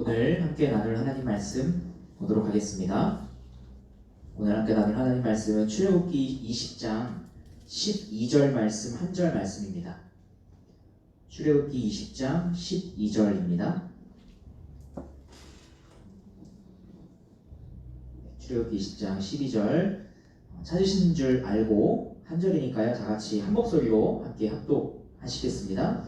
오늘 함께 나눌 하나님 말씀 보도록 하겠습니다. 오늘 함께 나눌 하나님 말씀은 출애굽기 20장 12절 말씀 한 절 말씀입니다. 출애굽기 20장 12절입니다. 출애굽기 20장 12절 찾으신 줄 알고 한 절이니까요. 다 같이 한 목소리로 함께 합독하시겠습니다.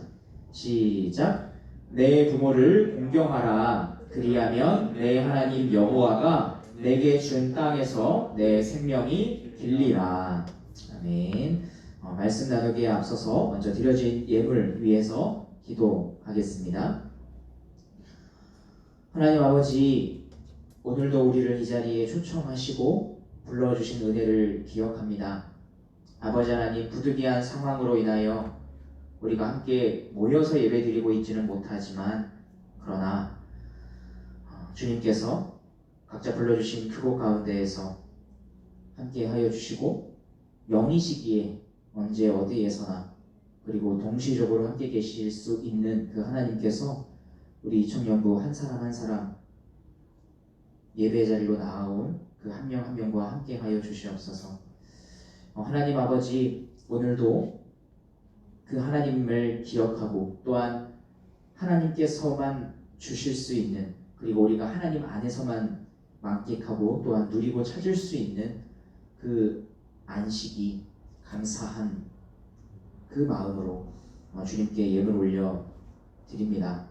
시작. 내 부모를 공경하라. 그리하면 내 하나님 여호와가 내게 준 땅에서 내 생명이 길리라. 아멘. 말씀 나누기에 앞서서 먼저 드려진 예물 위해서 기도하겠습니다. 하나님 아버지, 오늘도 우리를 이 자리에 초청하시고 불러주신 은혜를 기억합니다. 아버지 하나님, 부득이한 상황으로 인하여 우리가 함께 모여서 예배드리고 있지는 못하지만 그러나 주님께서 각자 불러주신 그곳 가운데에서 함께 하여 주시고 영이시기에 언제 어디에서나 그리고 동시적으로 함께 계실 수 있는 그 하나님께서 우리 청년부 한 사람 한 사람 예배 자리로 나아온 그 한 명 한 명과 함께 하여 주시옵소서. 하나님 아버지, 오늘도 그 하나님을 기억하고 또한 하나님께서만 주실 수 있는, 그리고 우리가 하나님 안에서만 만끽하고 또한 누리고 찾을 수 있는 그 안식이 감사한 그 마음으로 주님께 예물 올려 드립니다.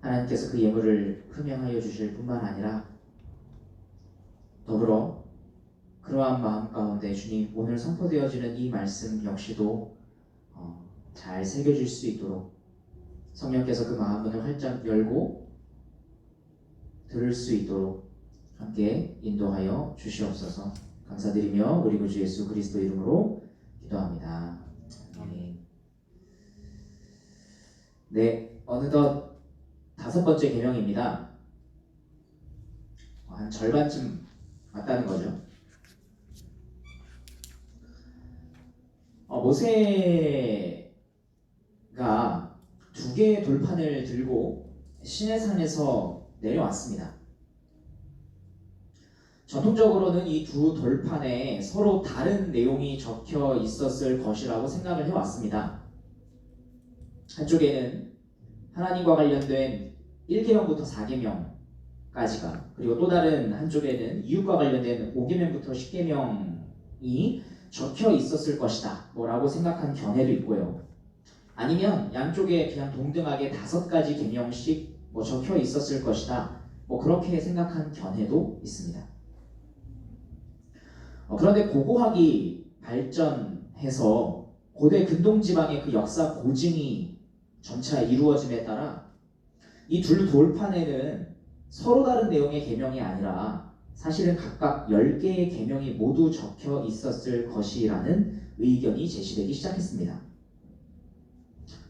하나님께서 그 예물을 흠양하여 주실 뿐만 아니라 더불어 그러한 마음 가운데 주님, 오늘 선포되어지는 이 말씀 역시도 잘 새겨질 수 있도록 성령께서 그 마음문을 활짝 열고 들을 수 있도록 함께 인도하여 주시옵소서. 감사드리며 우리 구주 예수 그리스도 이름으로 기도합니다. 아멘. 네, 어느덧 5번째 계명입니다. 한 절반쯤 왔다는 거죠. 모세가 2개의 돌판을 들고 시내산에서 내려왔습니다. 전통적으로는 이 두 돌판에 서로 다른 내용이 적혀 있었을 것이라고 생각을 해왔습니다. 한쪽에는 하나님과 관련된 1계명부터 4계명까지가, 그리고 또 다른 한쪽에는 이웃과 관련된 5계명부터 10계명이 적혀 있었을 것이다 라고 생각한 견해도 있고요. 아니면 양쪽에 그냥 동등하게 5가지 계명씩 적혀 있었을 것이다, 그렇게 생각한 견해도 있습니다. 그런데 고고학이 발전해서 고대 근동지방의 그 역사 고증이 점차 이루어짐에 따라 이 둘 돌판에는 서로 다른 내용의 계명이 아니라 사실은 각각 10개의 계명이 모두 적혀 있었을 것이라는 의견이 제시되기 시작했습니다.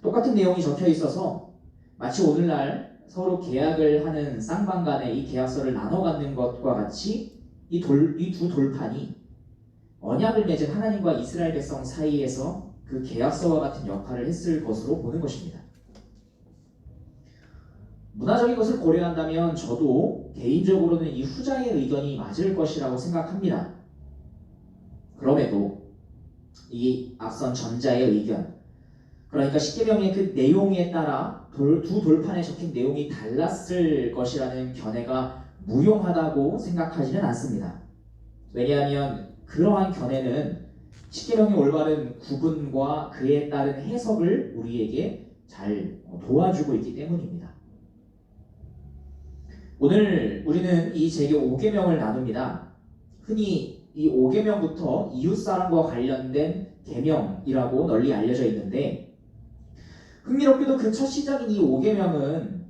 똑같은 내용이 적혀 있어서 마치 오늘날 서로 계약을 하는 쌍방 간에 이 계약서를 나눠 갖는 것과 같이 이 두 돌판이 언약을 맺은 하나님과 이스라엘 백성 사이에서 그 계약서와 같은 역할을 했을 것으로 보는 것입니다. 문화적인 것을 고려한다면 저도 개인적으로는 이 후자의 의견이 맞을 것이라고 생각합니다. 그럼에도 이 앞선 전자의 의견, 그러니까 십계명의 그 내용에 따라 두 돌판에 적힌 내용이 달랐을 것이라는 견해가 무용하다고 생각하지는 않습니다. 왜냐하면 그러한 견해는 십계명의 올바른 구분과 그에 따른 해석을 우리에게 잘 도와주고 있기 때문입니다. 오늘 우리는 이 제게 5계명을 나눕니다. 흔히 이 5계명부터 이웃사랑과 관련된 계명이라고 널리 알려져 있는데, 흥미롭게도 그 첫 시작인 이 5계명은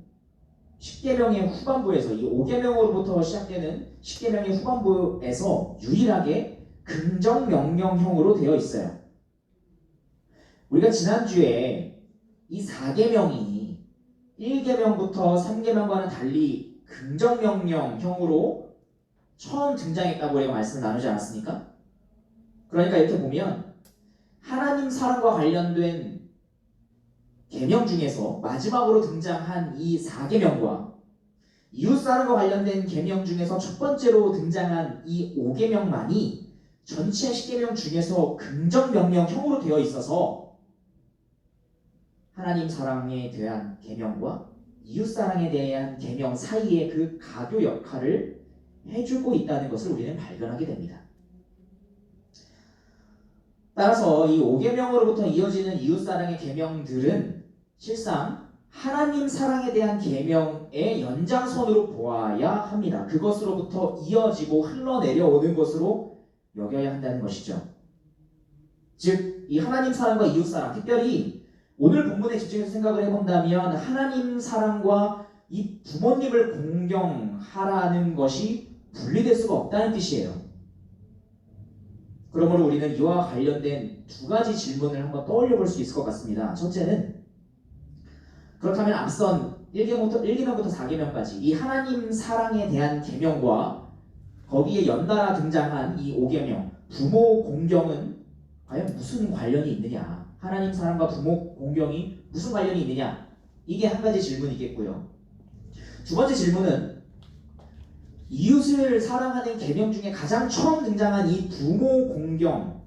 10계명의 후반부에서, 이 5계명으로부터 시작되는 10계명의 후반부에서 유일하게 긍정명령형으로 되어 있어요. 우리가 지난주에 이 4계명이 1계명부터 3계명과는 달리 긍정명령형으로 처음 등장했다고 우리가 말씀을 나누지 않았습니까? 그러니까 이렇게 보면 하나님 사랑과 관련된 계명 중에서 마지막으로 등장한 이 4계명과 이웃사랑과 관련된 계명 중에서 첫 번째로 등장한 이 5계명만이 전체 10계명 중에서 긍정명령형으로 되어 있어서 하나님 사랑에 대한 계명과 이웃사랑에 대한 계명 사이의 그 가교 역할을 해주고 있다는 것을 우리는 발견하게 됩니다. 따라서 이 5계명으로부터 이어지는 이웃사랑의 계명들은 실상 하나님 사랑에 대한 계명의 연장선으로 보아야 합니다. 그것으로부터 이어지고 흘러내려오는 것으로 여겨야 한다는 것이죠. 즉, 이 하나님 사랑과 이웃 사랑, 특별히 오늘 본문에 집중해서 생각을 해본다면 하나님 사랑과 이 부모님을 공경하라는 것이 분리될 수가 없다는 뜻이에요. 그러므로 우리는 이와 관련된 두 가지 질문을 한번 떠올려 볼 수 있을 것 같습니다. 첫째는, 그렇다면 앞선 1계명부터 4계명까지 이 하나님 사랑에 대한 계명과 거기에 연달아 등장한 이 5계명, 부모 공경은 과연 무슨 관련이 있느냐? 하나님 사랑과 부모 공경이 무슨 관련이 있느냐? 이게 한 가지 질문이겠고요. 두 번째 질문은, 이웃을 사랑하는 계명 중에 가장 처음 등장한 이 부모 공경,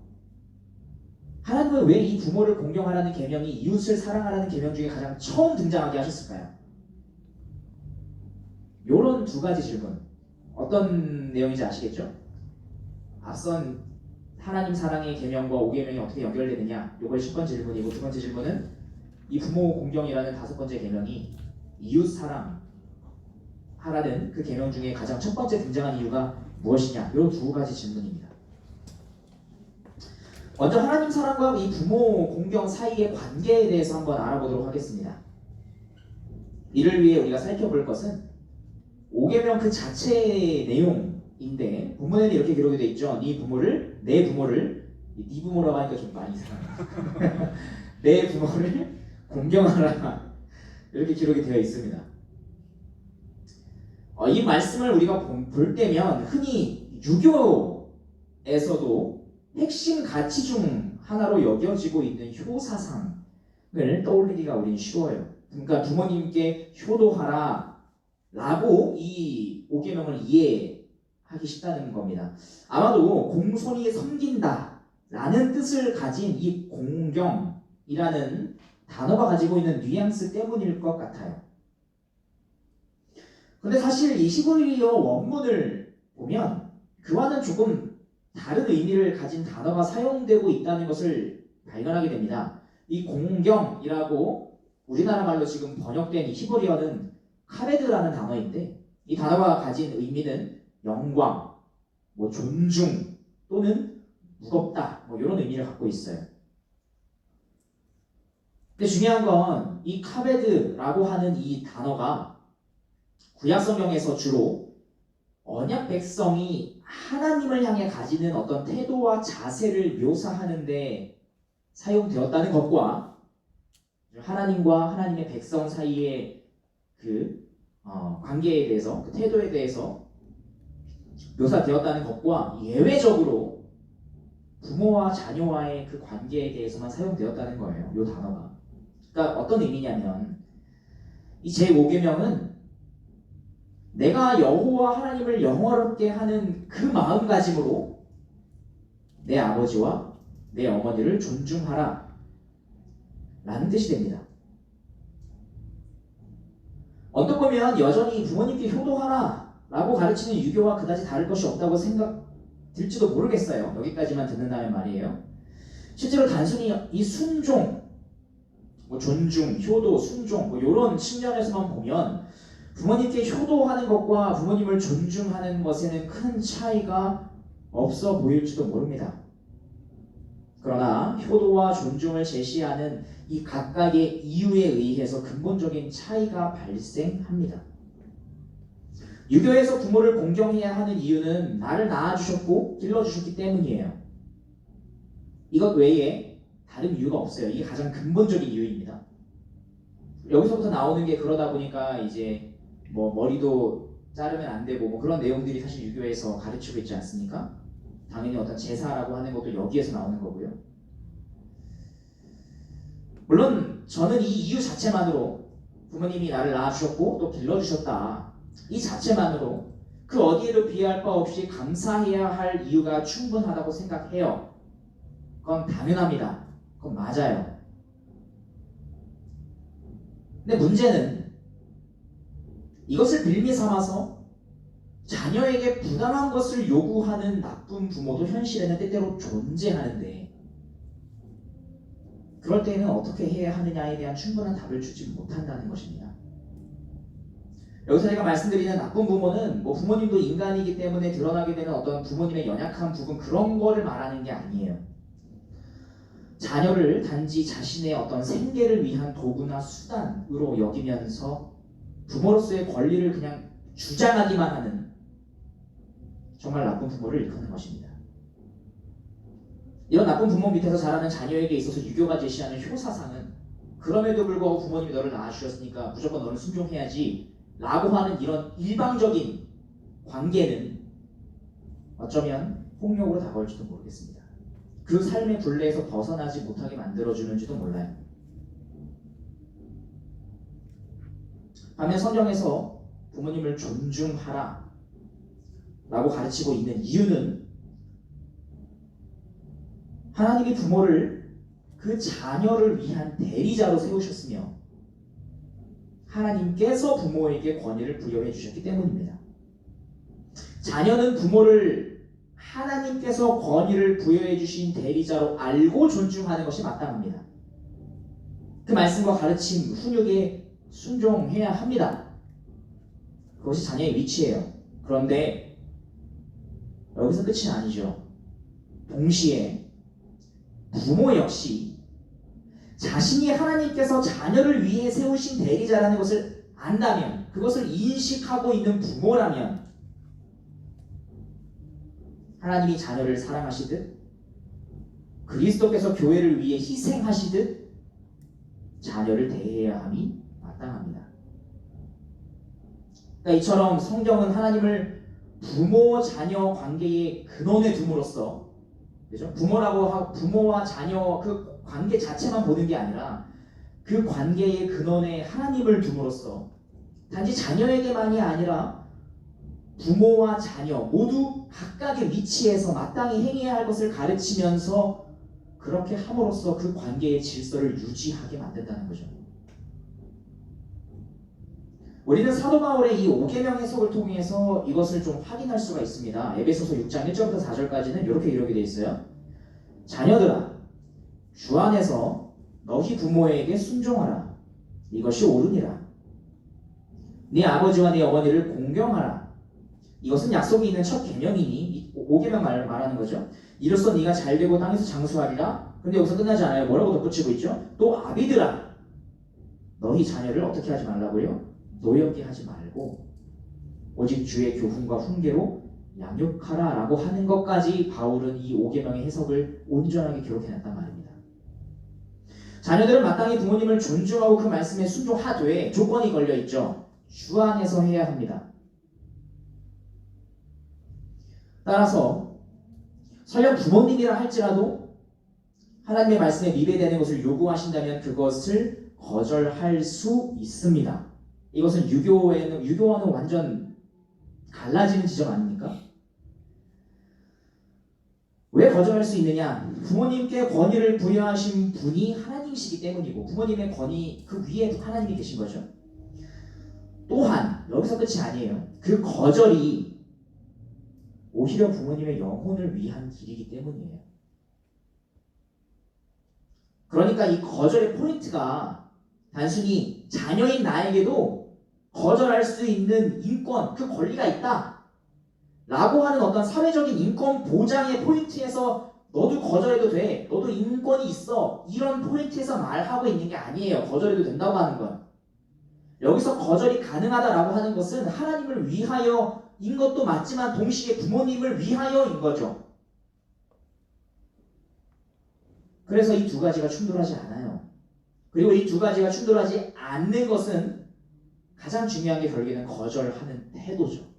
하나님은 왜 이 부모를 공경하라는 계명이 이웃을 사랑하라는 계명 중에 가장 처음 등장하게 하셨을까요? 이런 두 가지 질문, 어떤 내용인지 아시겠죠? 앞선 하나님 사랑의 계명과 5계명이 어떻게 연결되느냐, 이걸 첫 번째 질문이고, 두 번째 질문은 이 부모 공경이라는 다섯 번째 계명이 이웃 사랑 하라는 그 계명 중에 가장 첫 번째 등장한 이유가 무엇이냐, 이 두 가지 질문입니다. 먼저 하나님 사랑과 이 부모 공경 사이의 관계에 대해서 한번 알아보도록 하겠습니다. 이를 위해 우리가 살펴볼 것은 5계명 그 자체의 내용인데, 본문에는 이렇게 기록이 되어 있죠. 네 부모를, 네 부모라고 하니까 좀 많이 이상해요. 내 부모를 공경하라, 이렇게 기록이 되어 있습니다. 이 말씀을 우리가 볼 때면 흔히 유교에서도 핵심 가치 중 하나로 여겨지고 있는 효사상을 떠올리기가 우린 쉬워요. 그러니까 부모님께 효도하라 라고 이 5계명을 이해하기 쉽다는 겁니다. 아마도 공손히 섬긴다 라는 뜻을 가진 이 공경이라는 단어가 가지고 있는 뉘앙스 때문일 것 같아요. 근데 사실 이 히브리어 원문을 보면 그와는 조금 다른 의미를 가진 단어가 사용되고 있다는 것을 발견하게 됩니다. 이 공경이라고 우리나라 말로 지금 번역된 이 히브리어는 카베드라는 단어인데, 이 단어가 가진 의미는 영광, 존중 또는 무겁다, 이런 의미를 갖고 있어요. 근데 중요한 건 이 카베드라고 하는 이 단어가 구약 성경에서 주로 언약 백성이 하나님을 향해 가지는 어떤 태도와 자세를 묘사하는 데 사용되었다는 것과 하나님과 하나님의 백성 사이의 그 관계에 대해서, 그 태도에 대해서 묘사되었다는 것과 예외적으로 부모와 자녀와의 그 관계에 대해서만 사용되었다는 거예요. 이 단어가. 그러니까 어떤 의미냐면, 이 제5계명은 내가 여호와 하나님을 영화롭게 하는 그 마음가짐으로 내 아버지와 내 어머니를 존중하라 라는 뜻이 됩니다. 언뜻 보면 여전히 부모님께 효도하라 라고 가르치는 유교와 그다지 다를 것이 없다고 생각될지도 모르겠어요. 여기까지만 듣는다면 말이에요. 실제로 단순히 이 순종, 존중, 효도, 순종 이런 측면에서만 보면 부모님께 효도하는 것과 부모님을 존중하는 것에는 큰 차이가 없어 보일지도 모릅니다. 그러나 효도와 존중을 제시하는 이 각각의 이유에 의해서 근본적인 차이가 발생합니다. 유교에서 부모를 공경해야 하는 이유는 나를 낳아주셨고 길러주셨기 때문이에요. 이것 외에 다른 이유가 없어요. 이게 가장 근본적인 이유입니다. 여기서부터 나오는 게, 그러다 보니까 이제 머리도 자르면 안 되고 그런 내용들이 사실 유교에서 가르치고 있지 않습니까? 당연히 어떤 제사라고 하는 것도 여기에서 나오는 거고요. 물론 저는 이 이유 자체만으로 부모님이 나를 낳아주셨고 또 길러주셨다. 이 자체만으로 그 어디에도 비할 바 없이 감사해야 할 이유가 충분하다고 생각해요. 그건 당연합니다. 그건 맞아요. 근데 문제는 이것을 빌미 삼아서 자녀에게 부당한 것을 요구하는 나쁜 부모도 현실에는 때때로 존재하는데 그럴 때에는 어떻게 해야 하느냐에 대한 충분한 답을 주지 못한다는 것입니다. 여기서 제가 말씀드리는 나쁜 부모는 뭐 부모님도 인간이기 때문에 드러나게 되는 어떤 부모님의 연약한 부분 그런 거를 말하는 게 아니에요. 자녀를 단지 자신의 어떤 생계를 위한 도구나 수단으로 여기면서 부모로서의 권리를 그냥 주장하기만 하는 정말 나쁜 부모를 일컫는 것입니다. 이런 나쁜 부모 밑에서 자라는 자녀에게 있어서 유교가 제시하는 효사상은 그럼에도 불구하고 부모님이 너를 낳아주셨으니까 무조건 너는 순종해야지 라고 하는 이런 일방적인 관계는 어쩌면 폭력으로 다가올지도 모르겠습니다. 그 삶의 굴레에서 벗어나지 못하게 만들어주는지도 몰라요. 반면 성경에서 부모님을 존중하라 라고 가르치고 있는 이유는 하나님이 부모를 그 자녀를 위한 대리자로 세우셨으며 하나님께서 부모에게 권위를 부여해 주셨기 때문입니다. 자녀는 부모를 하나님께서 권위를 부여해 주신 대리자로 알고 존중하는 것이 마땅합니다. 그 말씀과 가르침, 훈육에 순종해야 합니다. 그것이 자녀의 위치예요. 그런데 여기서 끝이 아니죠. 동시에 부모 역시 자신이 하나님께서 자녀를 위해 세우신 대리자라는 것을 안다면, 그것을 인식하고 있는 부모라면 하나님이 자녀를 사랑하시듯 그리스도께서 교회를 위해 희생하시듯 자녀를 대해야 함이 마땅합니다. 그러니까 이처럼 성경은 하나님을 부모 자녀 관계의 근원에 둠으로써, 그죠? 부모와 자녀 그 관계 자체만 보는 게 아니라 그 관계의 근원에 하나님을 둠으로써 단지 자녀에게만이 아니라 부모와 자녀 모두 각각의 위치에서 마땅히 행해야 할 것을 가르치면서 그렇게 함으로써 그 관계의 질서를 유지하게 만든다는 거죠. 우리는 사도 바울의 이 5계명 해석을 통해서 이것을 좀 확인할 수가 있습니다. 에베소서 6장 1절부터 4절까지는 이렇게 기록이 되어 있어요. 자녀들아, 주 안에서 너희 부모에게 순종하라. 이것이 옳으니라. 네 아버지와 네 어머니를 공경하라. 이것은 약속이 있는 첫 계명이니 5계명 말하는 거죠. 이로써 네가 잘되고 땅에서 장수하리라. 근데 여기서 끝나지 않아요. 뭐라고 덧붙이고 있죠? 또 아비들아, 너희 자녀를 어떻게 하지 말라고요? 노엽게 하지 말고 오직 주의 교훈과 훈계로 양육하라 라고 하는 것까지 바울은 이 5계명의 해석을 온전하게 기록해놨단 말입니다. 자녀들은 마땅히 부모님을 존중하고 그 말씀에 순종하되 조건이 걸려있죠. 주 안에서 해야 합니다. 따라서 설령 부모님이라 할지라도 하나님의 말씀에 미배되는 것을 요구하신다면 그것을 거절할 수 있습니다. 이것은 유교와는 완전 갈라지는 지점 아닙니까? 왜 거절할 수 있느냐? 부모님께 권위를 부여하신 분이 하나님이시기 때문이고 부모님의 권위 그 위에 하나님이 계신 거죠. 또한 여기서 끝이 아니에요. 그 거절이 오히려 부모님의 영혼을 위한 길이기 때문이에요. 그러니까 이 거절의 포인트가 단순히 자녀인 나에게도 거절할 수 있는 인권, 그 권리가 있다 라고 하는 어떤 사회적인 인권 보장의 포인트에서 너도 거절해도 돼, 너도 인권이 있어, 이런 포인트에서 말하고 있는 게 아니에요. 거절해도 된다고 하는 건. 여기서 거절이 가능하다라고 하는 것은 하나님을 위하여인 것도 맞지만 동시에 부모님을 위하여인 거죠. 그래서 이 두 가지가 충돌하지 않아요. 그리고 이 두 가지가 충돌하지 않는 것은 가장 중요한 게 결국에는 거절하는 태도죠.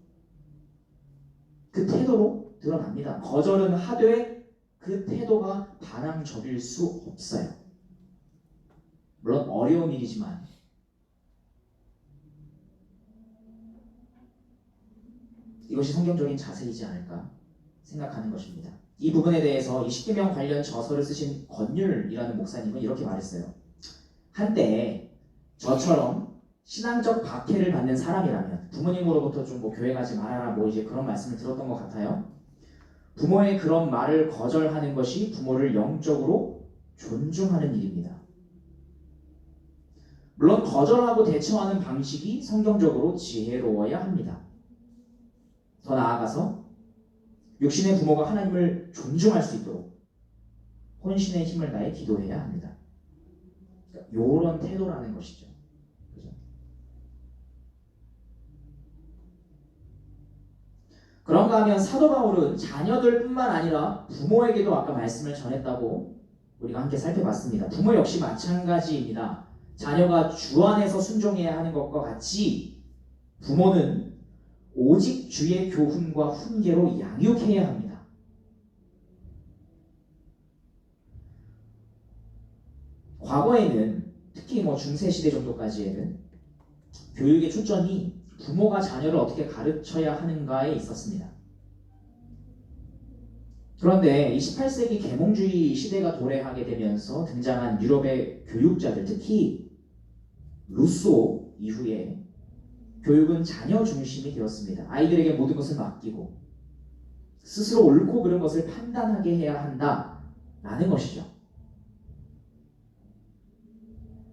그 태도로 드러납니다. 거절은 하되 그 태도가 반항적일 수 없어요. 물론 어려운 일이지만 이것이 성경적인 자세이지 않을까 생각하는 것입니다. 이 부분에 대해서 이 십계명 관련 저서를 쓰신 권율이라는 목사님은 이렇게 말했어요. 한때 저처럼 신앙적 박해를 받는 사람이라면 부모님으로부터 좀 뭐 교회 가지 말아라 뭐 이제 그런 말씀을 들었던 것 같아요. 부모의 그런 말을 거절하는 것이 부모를 영적으로 존중하는 일입니다. 물론 거절하고 대처하는 방식이 성경적으로 지혜로워야 합니다. 더 나아가서 육신의 부모가 하나님을 존중할 수 있도록 혼신의 힘을 다해 기도해야 합니다. 요런 태도라는 것이죠. 그죠? 그런가 하면 사도 바울은 자녀들뿐만 아니라 부모에게도 아까 말씀을 전했다고 우리가 함께 살펴봤습니다. 부모 역시 마찬가지입니다. 자녀가 주 안에서 순종해야 하는 것과 같이 부모는 오직 주의 교훈과 훈계로 양육해야 합니다. 과거에는 특히 중세 시대 정도까지에는 교육의 초점이 부모가 자녀를 어떻게 가르쳐야 하는가에 있었습니다. 그런데 이 18세기 계몽주의 시대가 도래하게 되면서 등장한 유럽의 교육자들, 특히 루소 이후에 교육은 자녀 중심이 되었습니다. 아이들에게 모든 것을 맡기고 스스로 옳고 그른 것을 판단하게 해야 한다라는 것이죠.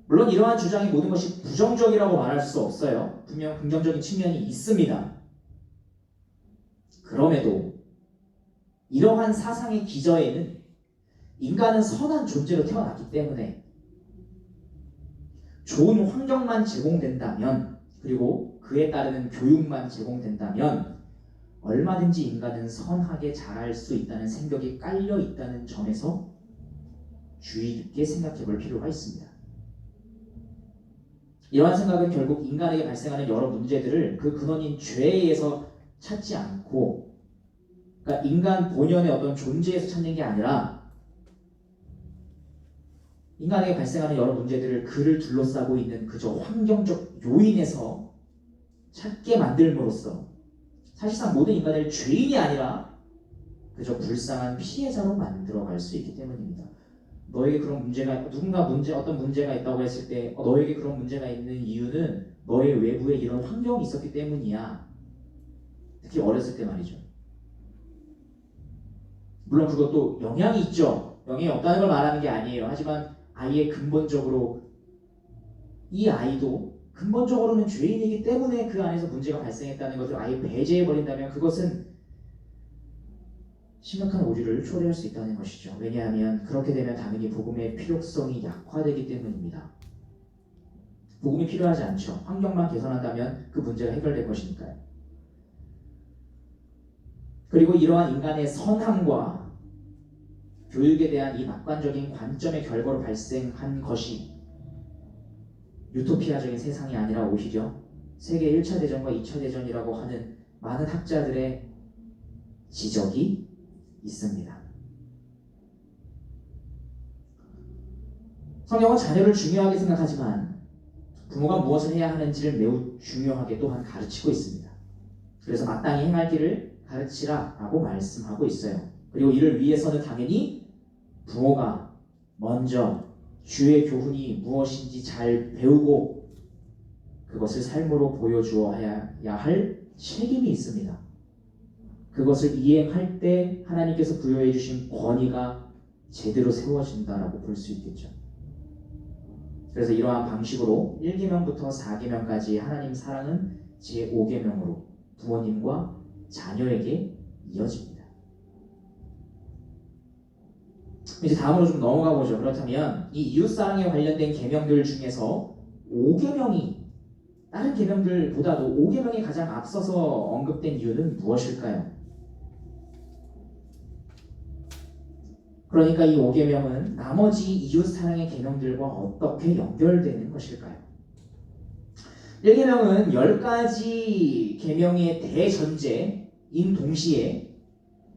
물론 이러한 주장이 모든 것이 부정적이라고 말할 수 없어요. 분명 긍정적인 측면이 있습니다. 그럼에도 이러한 사상의 기저에는 인간은 선한 존재로 태어났기 때문에 좋은 환경만 제공된다면, 그리고 그에 따르는 교육만 제공된다면 얼마든지 인간은 선하게 자랄 수 있다는 생각이 깔려 있다는 점에서 주의 깊게 생각해 볼 필요가 있습니다. 이러한 생각은 결국 인간에게 발생하는 여러 문제들을 그 근원인 죄에 의해서 찾지 않고, 그러니까 인간 본연의 어떤 존재에서 찾는 게 아니라 인간에게 발생하는 여러 문제들을 그를 둘러싸고 있는 그저 환경적 요인에서 찾게 만들므로써 사실상 모든 인간을 죄인이 아니라 그저 불쌍한 피해자로 만들어갈 수 있기 때문입니다. 너에게 그런 문제가, 누군가 어떤 문제가 있다고 했을 때 너에게 그런 문제가 있는 이유는 너의 외부에 이런 환경이 있었기 때문이야. 특히 어렸을 때 말이죠. 물론 그것도 영향이 있죠. 영향이 없다는 걸 말하는 게 아니에요. 하지만 아이의 근본적으로 이 아이도 근본적으로는 죄인이기 때문에 그 안에서 문제가 발생했다는 것을 아예 배제해버린다면 그것은 심각한 오류를 초래할 수 있다는 것이죠. 왜냐하면 그렇게 되면 당연히 복음의 필요성이 약화되기 때문입니다. 복음이 필요하지 않죠. 환경만 개선한다면 그 문제가 해결될 것이니까요. 그리고 이러한 인간의 선함과 교육에 대한 이 낙관적인 관점의 결과로 발생한 것이 유토피아적인 세상이 아니라 오히려 세계 1차 대전과 2차 대전이라고 하는 많은 학자들의 지적이 있습니다. 성경은 자녀를 중요하게 생각하지만 부모가 무엇을 해야 하는지를 매우 중요하게 또한 가르치고 있습니다. 그래서 마땅히 행할 길을 가르치라 라고 말씀하고 있어요. 그리고 이를 위해서는 당연히 부모가 먼저 주의 교훈이 무엇인지 잘 배우고 그것을 삶으로 보여주어야 할 책임이 있습니다. 그것을 이행할 때 하나님께서 부여해 주신 권위가 제대로 세워진다라고 볼 수 있겠죠. 그래서 이러한 방식으로 1계명부터 4계명까지 하나님 사랑은 제5계명으로 부모님과 자녀에게 이어집니다. 이제 다음으로 좀 넘어가 보죠. 그렇다면 이 이웃사랑에 관련된 계명들 중에서 5계명이 다른 계명들보다도 5계명이 가장 앞서서 언급된 이유는 무엇일까요? 그러니까 이 5계명은 나머지 이웃사랑의 계명들과 어떻게 연결되는 것일까요? 1계명은 10가지 계명의 대전제인 동시에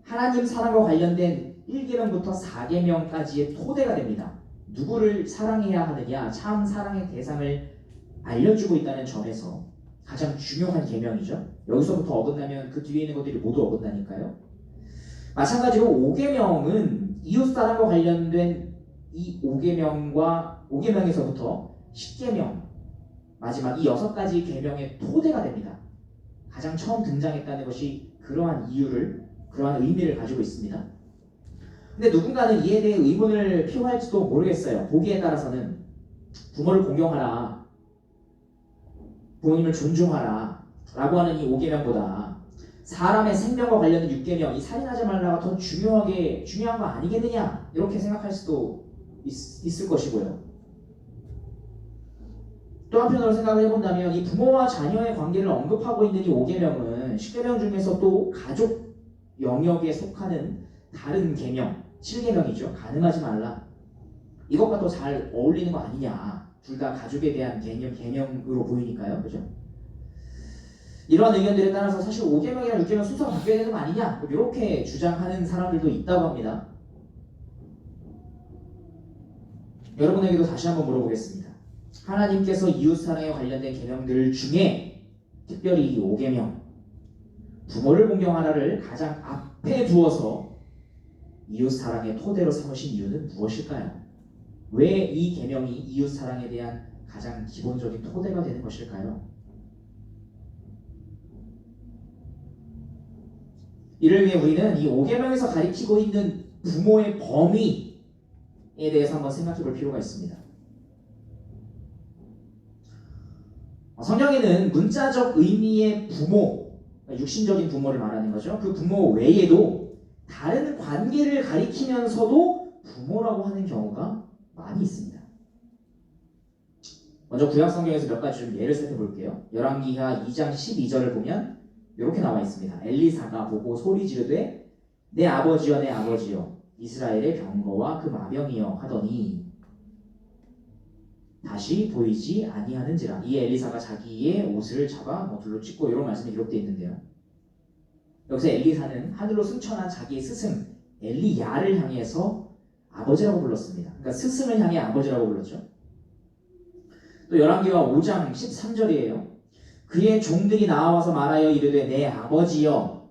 하나님 사랑과 관련된 1계명부터 4계명까지의 토대가 됩니다. 누구를 사랑해야 하느냐, 참 사랑의 대상을 알려주고 있다는 점에서 가장 중요한 계명이죠. 여기서부터 어긋나면 그 뒤에 있는 것들이 모두 어긋나니까요. 마찬가지로 5계명은 이웃사랑과 관련된 이 5계명에서부터 10계명, 마지막 이 6가지 계명의 토대가 됩니다. 가장 처음 등장했다는 것이 그러한 이유를, 그러한 의미를 가지고 있습니다. 근데 누군가는 이에 대해 의문을 표할지도 모르겠어요. 보기에 따라서는 부모를 공경하라, 부모님을 존중하라 라고 하는 이 5계명보다 사람의 생명과 관련된 6계명, 이 살인하지 말라가 더 중요한 거 아니겠느냐, 이렇게 생각할 수도 있을 것이고요. 또 한편으로 생각을 해본다면 이 부모와 자녀의 관계를 언급하고 있는 이 5계명은 10계명 중에서 또 가족 영역에 속하는 다른 계명, 7계명이죠. 가늠하지 말라. 이것과 또 잘 어울리는 거 아니냐. 둘 다 가족에 대한 계명으로 보이니까요. 그죠? 이러한 의견들에 따라서 사실 5계명이랑 6계명 순서가 바뀌어야 되는 거 아니냐. 이렇게 주장하는 사람들도 있다고 합니다. 여러분에게도 다시 한번 물어보겠습니다. 하나님께서 이웃사랑에 관련된 계명들 중에 특별히 이 5계명, 부모를 공경하라를 가장 앞에 두어서 이웃사랑의 토대로 삼으신 이유는 무엇일까요? 왜 이 계명이 이웃사랑에 대한 가장 기본적인 토대가 되는 것일까요? 이를 위해 우리는 이 5계명에서 가리키고 있는 부모의 범위에 대해서 한번 생각해 볼 필요가 있습니다. 성경에는 문자적 의미의 부모, 육신적인 부모를 말하는 거죠. 그 부모 외에도 다른 관계를 가리키면서도 부모라고 하는 경우가 많이 있습니다. 먼저 구약 성경에서 몇 가지 좀 예를 살펴볼게요. 열왕기하 2장 12절을 보면 이렇게 나와 있습니다. 엘리사가 보고 소리 지르되 내 아버지여 내 아버지여 이스라엘의 병거와 그 마병이여 하더니 다시 보이지 아니하는지라. 이에 엘리사가 자기의 옷을 잡아 둘로 찢고 이런 말씀이 기록되어 있는데요. 여기서 엘리사는 하늘로 승천한 자기의 스승 엘리야를 향해서 아버지라고 불렀습니다. 그러니까 스승을 향해 아버지라고 불렀죠. 또 열왕기하 5장 13절이에요. 그의 종들이 나와서 말하여 이르되 내 아버지여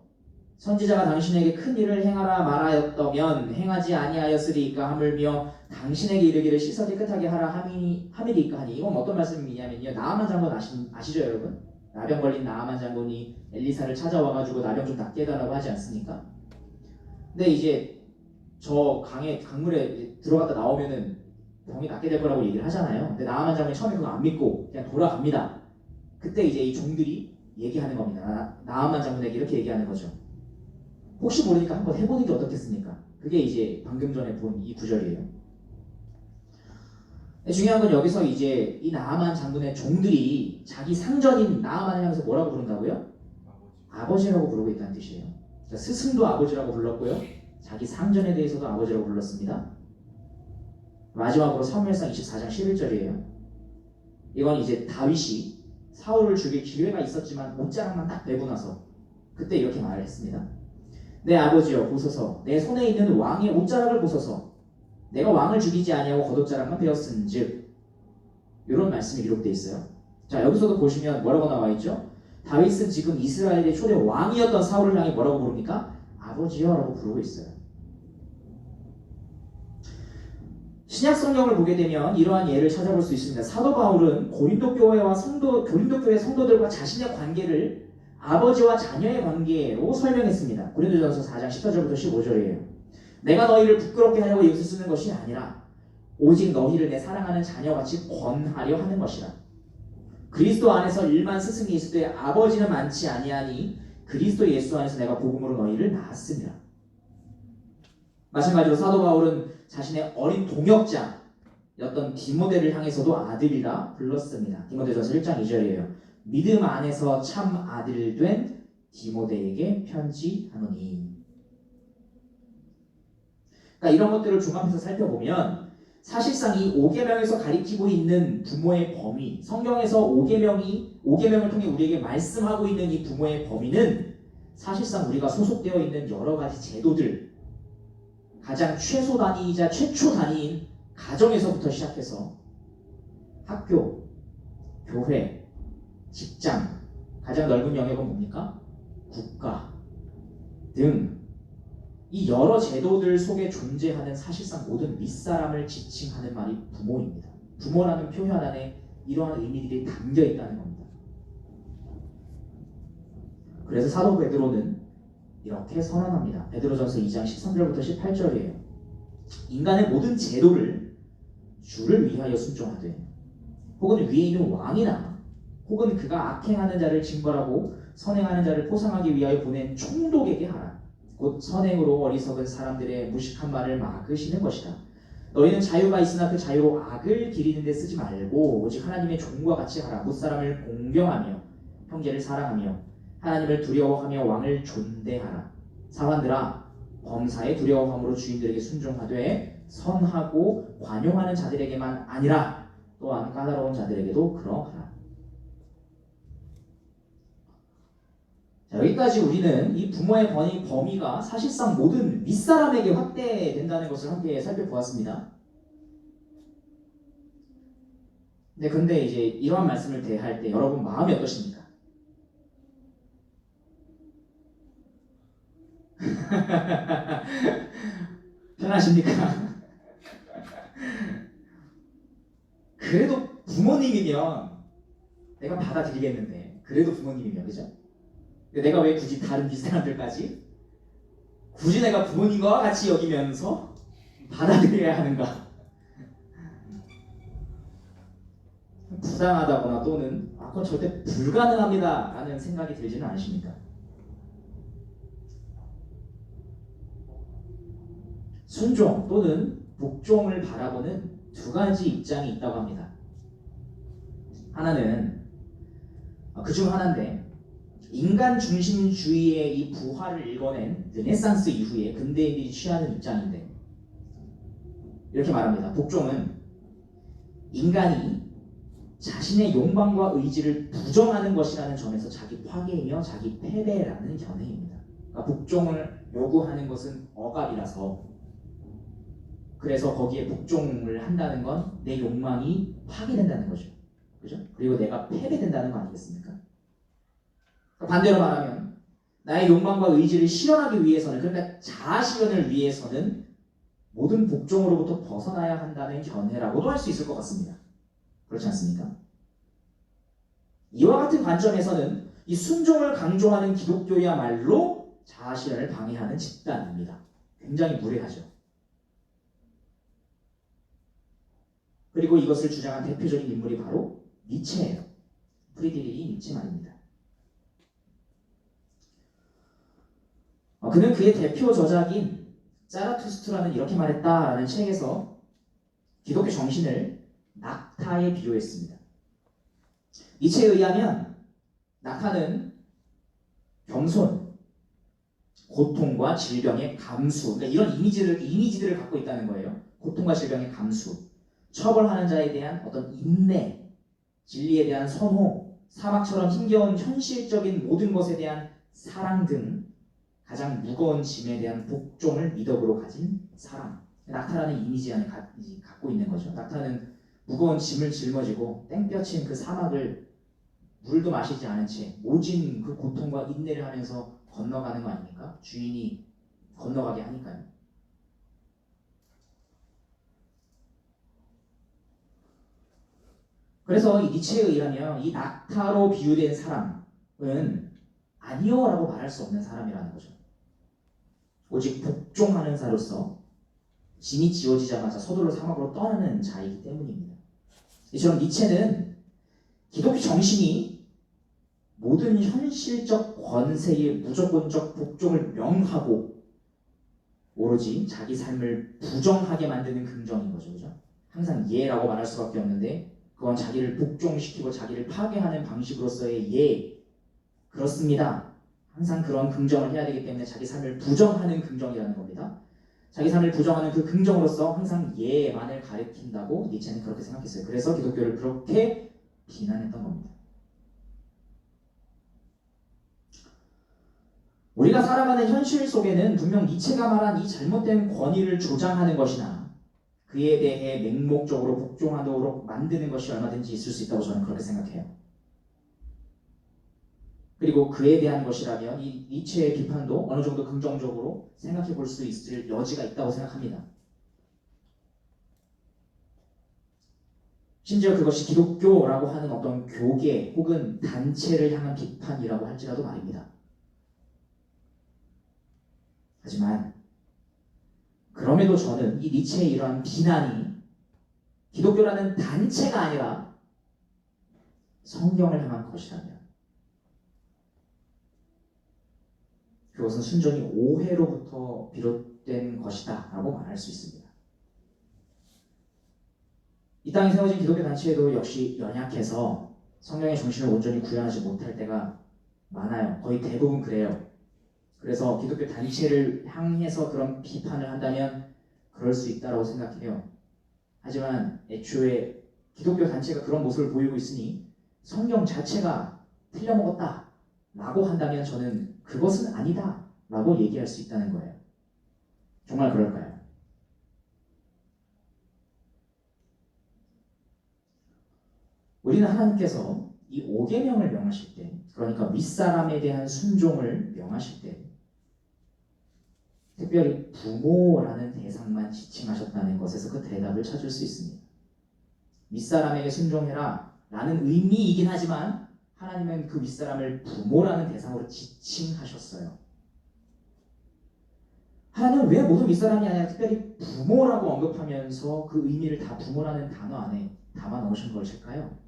선지자가 당신에게 큰 일을 행하라 말하였더면 행하지 아니하였으리이까 하물며 당신에게 이르기를 씻어 깨끗하게 하라 함이리이까 하니. 이건 어떤 말씀이냐면요, 나아만 장군 아시죠 여러분? 나병 걸린 나아만 장군이 엘리사를 찾아와가지고 나병 좀 낫게 해달라고 하지 않습니까? 근데 이제 저 강물에 들어갔다 나오면은 병이 낫게 될 거라고 얘기를 하잖아요. 근데 나아만 장군이 처음에 그거 안 믿고 그냥 돌아갑니다. 그때 이제 이 종들이 얘기하는 겁니다. 나아만 장군에게 이렇게 얘기하는 거죠. 혹시 모르니까 한번 해보는 게 어떻겠습니까? 그게 이제 방금 전에 본 이 구절이에요. 중요한 건 여기서 이제 이 나아만 장군의 종들이 자기 상전인 나아만을 향해서 뭐라고 부른다고요? 아버지라고 부르고 있다는 뜻이에요. 그러니까 스승도 아버지라고 불렀고요, 자기 상전에 대해서도 아버지라고 불렀습니다. 마지막으로 사무엘상 24장 11절이에요. 이건 이제 다윗이 사울을 죽일 기회가 있었지만 옷자락만 딱 내고 나서 그때 이렇게 말을 했습니다. 내 아버지여 보소서 내 손에 있는 왕의 옷자락을 보소서 내가 왕을 죽이지 아니하고 겉옷자락만 베었은즉. 이런 말씀이 기록되어 있어요. 자, 여기서도 보시면 뭐라고 나와 있죠? 다윗은 지금 이스라엘의 초대 왕이었던 사울을 향해 뭐라고 부릅니까? 아버지여 라고 부르고 있어요. 신약 성경을 보게 되면 이러한 예를 찾아볼 수 있습니다. 사도 바울은 고린도 교회 성도들과 자신의 관계를 아버지와 자녀의 관계로 설명했습니다. 고린도전서 4장 14절부터 15절이에요. 내가 너희를 부끄럽게 하려고 이것을 쓰는 것이 아니라 오직 너희를 내 사랑하는 자녀같이 권하려 하는 것이라. 그리스도 안에서 일만 스승이 있을 때 아버지는 많지 아니하니 그리스도 예수 안에서 내가 복음으로 너희를 낳았습니다. 마찬가지로 사도 바울은 자신의 어린 동역자였던 디모데를 향해서도 아들이라 불렀습니다. 디모데전서 1장 2절이에요. 믿음 안에서 참 아들 된 디모데에게 편지하노니. 그러니까 이런 것들을 종합해서 살펴보면 사실상 이 5계명에서 가리키고 있는 부모의 범위, 성경에서 5계명을 통해 우리에게 말씀하고 있는 이 부모의 범위는 사실상 우리가 소속되어 있는 여러 가지 제도들, 가장 최소 단위이자 최초 단위인 가정에서부터 시작해서 학교, 교회, 직장, 가장 넓은 영역은 뭡니까? 국가 등 이 여러 제도들 속에 존재하는 사실상 모든 윗사람을 지칭하는 말이 부모입니다. 부모라는 표현 안에 이러한 의미들이 담겨 있다는 겁니다. 그래서 사도 베드로는 이렇게 선언합니다. 베드로전서 2장 13절부터 18절이에요. 인간의 모든 제도를 주를 위하여 순종하되 혹은 위에 있는 왕이나 혹은 그가 악행하는 자를 징벌하고 선행하는 자를 포상하기 위하여 보낸 총독에게 하라. 곧 선행으로 어리석은 사람들의 무식한 말을 막으시는 것이다. 너희는 자유가 있으나 그 자유로 악을 기리는 데 쓰지 말고 오직 하나님의 종과 같이 하라. 무사람을 공경하며 형제를 사랑하며 하나님을 두려워하며 왕을 존대하라. 사관들아 범사에 두려워함으로 주인들에게 순종하되 선하고 관용하는 자들에게만 아니라 또한 까다로운 자들에게도 그러하라. 자, 여기까지 우리는 이 부모의 범위가 사실상 모든 윗사람에게 확대된다는 것을 함께 살펴보았습니다. 근데 이제 이러한 말씀을 대할 때 여러분 마음이 어떠십니까? 편하십니까? 그래도 부모님이면 내가 받아들이겠는데 그래도 부모님이면 그죠? 근데 내가 왜 굳이 다른 윗사람들까지 굳이 내가 부모님과 같이 여기면서 받아들여야 하는가? 부당하다거나 또는 그건 절대 불가능합니다 라는 생각이 들지는 않으십니까? 순종 또는 복종을 바라보는 두 가지 입장이 있다고 합니다. 하나는 그중 하나인데 인간 중심주의의 이 부활을 일궈낸 르네상스 이후에 근대인들이 취하는 입장인데 이렇게 말합니다. 복종은 인간이 자신의 욕망과 의지를 부정하는 것이라는 점에서 자기 파괴이며 자기 패배라는 견해입니다. 그러니까 복종을 요구하는 것은 억압이라서 그래서 거기에 복종을 한다는 건 내 욕망이 파괴된다는 거죠. 그죠? 그리고 내가 패배된다는 거 아니겠습니까? 반대로 말하면 나의 욕망과 의지를 실현하기 위해서는 그러니까 자아 실현을 위해서는 모든 복종으로부터 벗어나야 한다는 견해라고도 할 수 있을 것 같습니다. 그렇지 않습니까? 이와 같은 관점에서는 이 순종을 강조하는 기독교야말로 자아 실현을 방해하는 집단입니다. 굉장히 무례하죠. 그리고 이것을 주장한 대표적인 인물이 바로 니체예요. 프리드리히 니체 말입니다. 그는 그의 대표 저작인 자라투스트라는 이렇게 말했다라는 책에서 기독교 정신을 낙타에 비유했습니다. 니체에 의하면 낙타는 겸손, 고통과 질병의 감수, 그러니까 이런 이미지들을 갖고 있다는 거예요. 고통과 질병의 감수, 처벌하는 자에 대한 어떤 인내, 진리에 대한 선호, 사막처럼 힘겨운 현실적인 모든 것에 대한 사랑 등 가장 무거운 짐에 대한 복종을 미덕으로 가진 사람. 낙타라는 이미지 안에 갖고 있는 거죠. 낙타는 무거운 짐을 짊어지고 땡볕인 그 사막을 물도 마시지 않은 채 모진 그 고통과 인내를 하면서 건너가는 거 아닙니까? 주인이 건너가게 하니까요. 그래서 이 니체에 의하면 이 낙타로 비유된 사람은 아니요라고 말할 수 없는 사람이라는 거죠. 오직 복종하는 자로서 짐이 지워지자마자 서둘러 사막으로 떠나는 자이기 때문입니다. 이처럼 니체는 기독교 정신이 모든 현실적 권세의 무조건적 복종을 명하고 오로지 자기 삶을 부정하게 만드는 긍정인 거죠. 그죠? 항상 예라고 말할 수밖에 없는데 그건 자기를 복종시키고 자기를 파괴하는 방식으로서의 예, 그렇습니다. 항상 그런 긍정을 해야 되기 때문에 자기 삶을 부정하는 긍정이라는 겁니다. 자기 삶을 부정하는 그 긍정으로서 항상 예만을 가리킨다고 니체는 그렇게 생각했어요. 그래서 기독교를 그렇게 비난했던 겁니다. 우리가 살아가는 현실 속에는 분명 니체가 말한 이 잘못된 권위를 조장하는 것이나 그에 대해 맹목적으로 복종하도록 만드는 것이 얼마든지 있을 수 있다고 저는 그렇게 생각해요. 그리고 그에 대한 것이라면 이 니체의 비판도 어느 정도 긍정적으로 생각해 볼 수 있을 여지가 있다고 생각합니다. 심지어 그것이 기독교라고 하는 어떤 교계 혹은 단체를 향한 비판이라고 할지라도 말입니다. 하지만 그럼에도 저는 이 니체의 이러한 비난이 기독교라는 단체가 아니라 성경을 향한 것이라면 그것은 순전히 오해로부터 비롯된 것이다 라고 말할 수 있습니다. 이 땅에 세워진 기독교 단체도 역시 연약해서 성경의 정신을 온전히 구현하지 못할 때가 많아요. 거의 대부분 그래요. 그래서 기독교 단체를 향해서 그런 비판을 한다면 그럴 수 있다고 생각해요. 하지만 애초에 기독교 단체가 그런 모습을 보이고 있으니 성경 자체가 틀려먹었다 라고 한다면 저는 그것은 아니다 라고 얘기할 수 있다는 거예요. 정말 그럴까요? 우리는 하나님께서 이 5계명을 명하실 때, 그러니까 윗사람에 대한 순종을 명하실 때 특별히 부모라는 대상만 지칭하셨다는 것에서 그 대답을 찾을 수 있습니다. 윗사람에게 순종해라 라는 의미이긴 하지만 하나님은 그 윗사람을 부모라는 대상으로 지칭하셨어요. 하나님은 왜 모든 윗사람이 아니라 특별히 부모라고 언급하면서 그 의미를 다 부모라는 단어 안에 담아 넣으신 것일까요?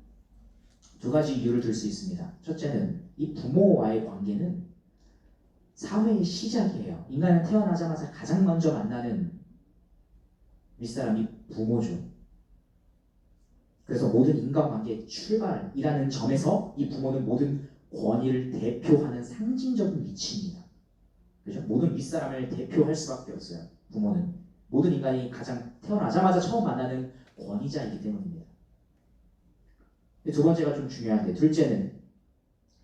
두 가지 이유를 들 수 있습니다. 첫째는 이 부모와의 관계는 사회의 시작이에요. 인간은 태어나자마자 가장 먼저 만나는 윗사람이 부모죠. 그래서 모든 인간관계의 출발이라는 점에서 이 부모는 모든 권위를 대표하는 상징적인 위치입니다. 그죠? 모든 윗사람을 대표할 수밖에 없어요. 부모는 모든 인간이 가장 태어나자마자 처음 만나는 권위자이기 때문입니다. 두 번째가 좀 중요한데, 둘째는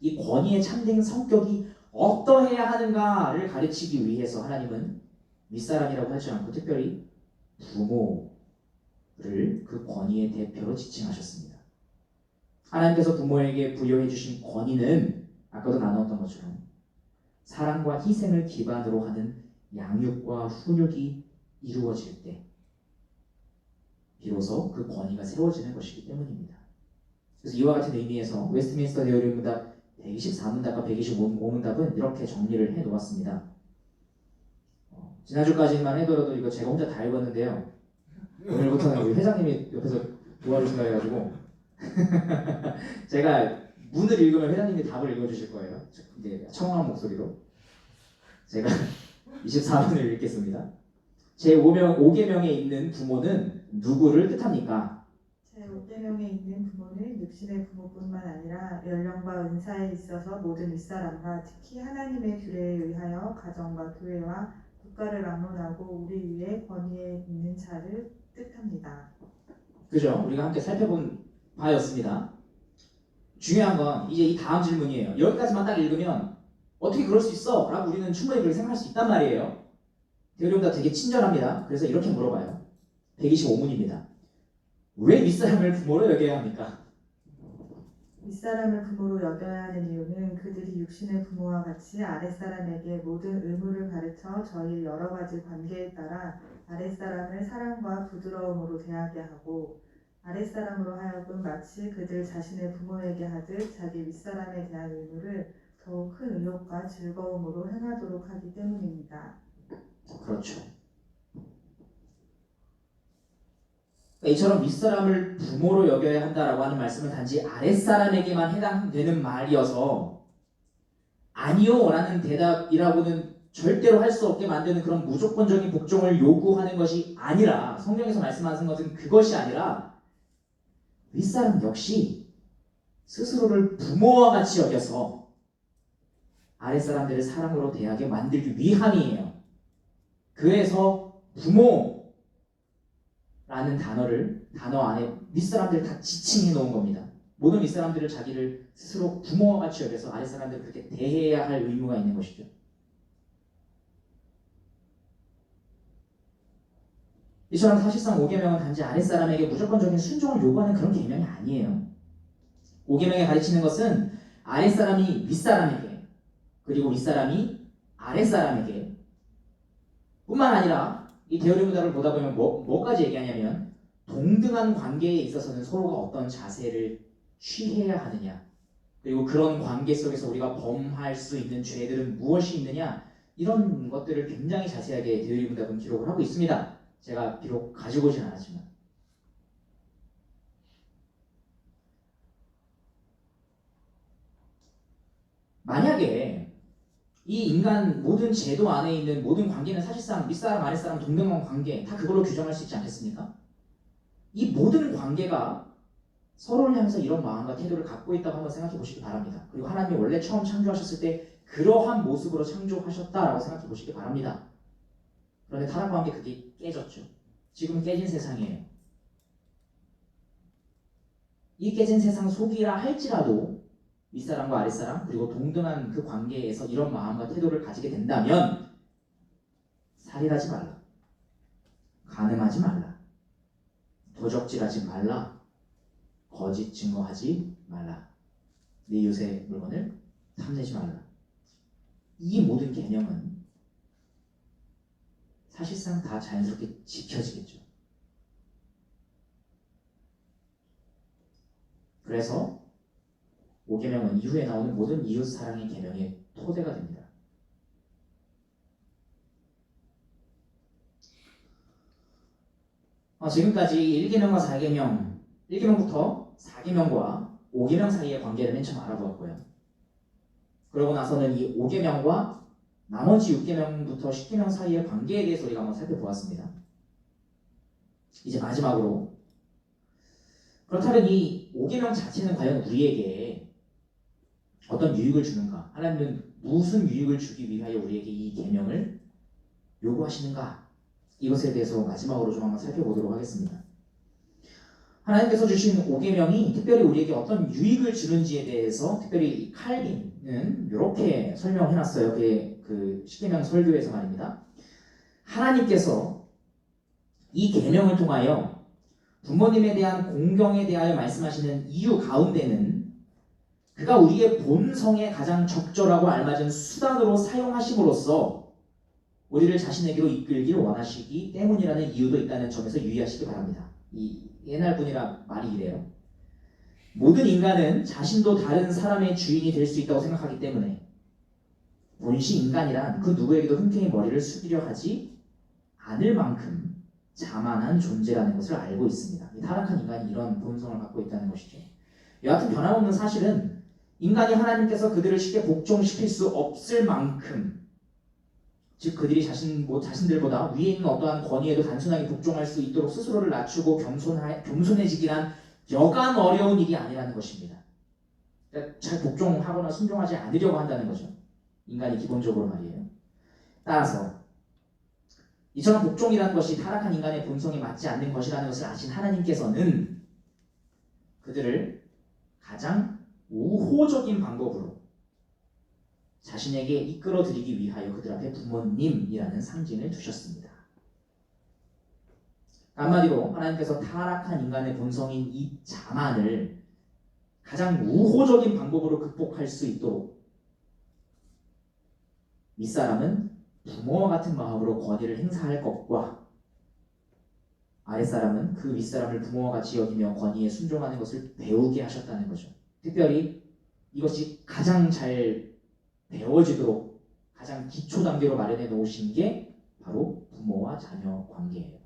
이 권위의 참된 성격이 어떠해야 하는가를 가르치기 위해서 하나님은 윗사람이라고 하지 않고 특별히 부모를 그 권위의 대표로 지칭하셨습니다. 하나님께서 부모에게 부여해 주신 권위는 아까도 나눴던 것처럼 사랑과 희생을 기반으로 하는 양육과 훈육이 이루어질 때 비로소 그 권위가 세워지는 것이기 때문입니다. 그래서 이와 같은 의미에서 웨스트민스터 대의문답 124문답과 125문답은 이렇게 정리를 해 놓았습니다. 지난주까지만 해더라도 이거 제가 혼자 다 읽었는데요. 오늘부터는 우리 회장님이 옆에서 도와주신다 해가지고 제가 문을 읽으면 회장님이 답을 읽어주실 거예요. 이제 청아한 목소리로 제가 24문을 읽겠습니다. 제5계명에 있는 부모는 누구를 뜻합니까? 제5계명에 있는 부모는 육신의 부모뿐만 아니라 연령과 은사에 있어서 모든 윗사람과 특히 하나님의 규례에 의하여 가정과 교회와 국가를 막론하고 우리 위에 권위에 있는 자를 뜻합니다. 그죠? 우리가 함께 살펴본 바였습니다. 중요한 건 이제 이 다음 질문이에요. 여기까지만 딱 읽으면 어떻게 그럴 수 있어? 라고 우리는 충분히 그렇게 생각할 수 있단 말이에요. 대우림답 되게 친절합니다. 그래서 이렇게 물어봐요. 125문입니다. 왜 윗사람을 부모로 여겨야 합니까? 윗사람을 부모로 여겨야 하는 이유는 그들이 육신의 부모와 같이 아랫사람에게 모든 의무를 가르쳐 저희의 여러 가지 관계에 따라 아랫사람을 사랑과 부드러움으로 대하게 하고 아랫사람으로 하여금 마치 그들 자신의 부모에게 하듯 자기 윗사람에 대한 의무를 더욱 큰 의욕과 즐거움으로 행하도록 하기 때문입니다. 그렇죠. 이처럼 윗사람을 부모로 여겨야 한다라고 하는 말씀은 단지 아랫사람에게만 해당되는 말이어서 아니요 라는 대답이라고는 절대로 할 수 없게 만드는 그런 무조건적인 복종을 요구하는 것이 아니라, 성경에서 말씀하신 것은 그것이 아니라 윗사람 역시 스스로를 부모와 같이 여겨서 아랫사람들을 사랑으로 대하게 만들기 위함이에요. 그래서 부모라는 단어 안에 윗사람들을 다 지칭해 놓은 겁니다. 모든 윗사람들을 자기를 스스로 부모와 같이 여겨서 아랫사람들을 그렇게 대해야 할 의무가 있는 것이죠. 이처럼 사실상 5계명은 단지 아랫사람에게 무조건적인 순종을 요구하는 그런 계명이 아니에요. 5계명이 가르치는 것은 아랫사람이 윗사람에게 그리고 윗사람이 아랫사람에게 뿐만 아니라 이 데오리문답을 보다 보면 뭐까지 얘기하냐면 동등한 관계에 있어서는 서로가 어떤 자세를 취해야 하느냐 그리고 그런 관계 속에서 우리가 범할 수 있는 죄들은 무엇이 있느냐 이런 것들을 굉장히 자세하게 데오리문답은 기록을 하고 있습니다. 제가 비록 가지고 오진 않았지만 만약에 이 인간 모든 제도 안에 있는 모든 관계는 사실상 윗사람 아랫사람 동등한 관계 다 그걸로 규정할 수 있지 않겠습니까? 이 모든 관계가 서로를 향해서 이런 마음과 태도를 갖고 있다고 한번 생각해 보시기 바랍니다. 그리고 하나님이 원래 처음 창조하셨을 때 그러한 모습으로 창조하셨다라고 생각해 보시기 바랍니다. 그런데 타락과 함께 그게 깨졌죠. 지금은 깨진 세상이에요. 이 깨진 세상 속이라 할지라도 윗사람과 아랫사람 그리고 동등한 그 관계에서 이런 마음과 태도를 가지게 된다면 살인하지 말라, 간음하지 말라, 도적질하지 말라, 거짓 증거하지 말라, 네 이웃의 물건을 탐내지 말라. 이 모든 개념은 사실상 다 자연스럽게 지켜지겠죠. 그래서 5계명은 이후에 나오는 모든 이웃 사랑의 계명의 토대가 됩니다. 지금까지 1계명과 4계명, 1계명부터 4계명과 5계명 사이의 관계를 맨 처음 알아보았고요. 그러고 나서는 이 5계명과 나머지 6계명부터 10계명 사이의 관계에 대해서 우리가 한번 살펴보았습니다. 이제 마지막으로 그렇다면 이 5계명 자체는 과연 우리에게 어떤 유익을 주는가? 하나님은 무슨 유익을 주기 위하여 우리에게 이 계명을 요구하시는가? 이것에 대해서 마지막으로 좀 한번 살펴보도록 하겠습니다. 하나님께서 주신 5계명이 특별히 우리에게 어떤 유익을 주는지에 대해서 특별히 칼빈은 이렇게 설명해놨어요. 그 10계명 설교에서 말입니다. 하나님께서 이 계명을 통하여 부모님에 대한 공경에 대하여 말씀하시는 이유 가운데는 그가 우리의 본성에 가장 적절하고 알맞은 수단으로 사용하심으로써 우리를 자신에게로 이끌길 원하시기 때문이라는 이유도 있다는 점에서 유의하시기 바랍니다. 이 옛날 분이라 말이 이래요. 모든 인간은 자신도 다른 사람의 주인이 될 수 있다고 생각하기 때문에 본시 인간이란 그 누구에게도 흔쾌히 머리를 숙이려 하지 않을 만큼 자만한 존재라는 것을 알고 있습니다. 이 타락한 인간이 이런 본성을 갖고 있다는 것이죠. 여하튼 변함없는 사실은 인간이 하나님께서 그들을 쉽게 복종시킬 수 없을 만큼 즉 그들이 자신들보다 위에 있는 어떠한 권위에도 단순하게 복종할 수 있도록 스스로를 낮추고 겸손해지기란 여간 어려운 일이 아니라는 것입니다. 그러니까 잘 복종하거나 순종하지 않으려고 한다는 거죠. 인간이 기본적으로 말이에요. 따라서 이처럼 복종이라는 것이 타락한 인간의 본성에 맞지 않는 것이라는 것을 아신 하나님께서는 그들을 가장 우호적인 방법으로 자신에게 이끌어드리기 위하여 그들 앞에 부모님이라는 상징을 두셨습니다. 한마디로 하나님께서 타락한 인간의 본성인 이 자만을 가장 우호적인 방법으로 극복할 수 있도록 윗사람은 부모와 같은 마음으로 권위를 행사할 것과 아랫사람은 그 윗사람을 부모와 같이 여기며 권위에 순종하는 것을 배우게 하셨다는 거죠. 특별히 이것이 가장 잘 배워지도록 가장 기초 단계로 마련해 놓으신 게 바로 부모와 자녀 관계예요.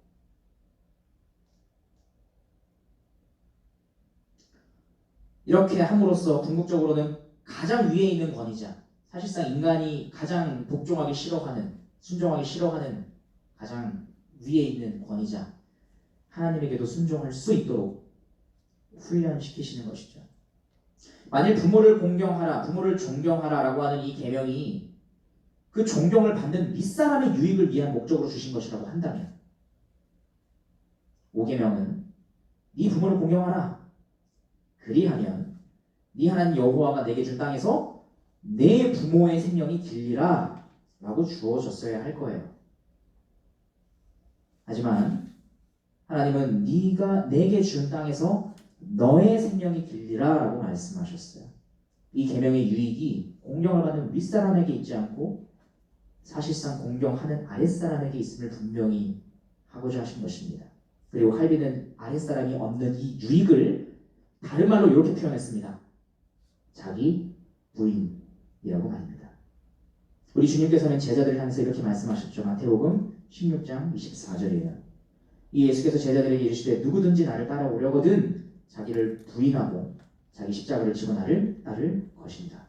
이렇게 함으로써 궁극적으로는 가장 위에 있는 권위자, 사실상 인간이 가장 복종하기 싫어하는, 순종하기 싫어하는 가장 위에 있는 권위자, 하나님에게도 순종할 수 있도록 훈련시키시는 것이죠. 만일 부모를 공경하라, 부모를 존경하라라고 하는 이 계명이 그 존경을 받는 윗사람의 유익을 위한 목적으로 주신 것이라고 한다면 5계명은 네 부모를 공경하라. 그리하면 네 하나님 여호와가 내게 준 땅에서 내 부모의 생명이 길리라 라고 주어졌어야 할 거예요. 하지만 하나님은 네가 내게 준 땅에서 너의 생명이 길리라 라고 말씀하셨어요. 이 계명의 유익이 공경을 받는 윗사람에게 있지 않고 사실상 공경하는 아랫사람에게 있음을 분명히 하고자 하신 것입니다. 그리고 칼빈은 아랫사람이 얻는 이 유익을 다른 말로 이렇게 표현했습니다. 자기 부인이라고 말입니다. 우리 주님께서는 제자들을 향해서 이렇게 말씀하셨죠. 마태복음 16장 24절이에요. 이 예수께서 제자들에게 이르시되 누구든지 나를 따라오려거든 자기를 부인하고 자기 십자가를 지고 나를 따를 것입니다.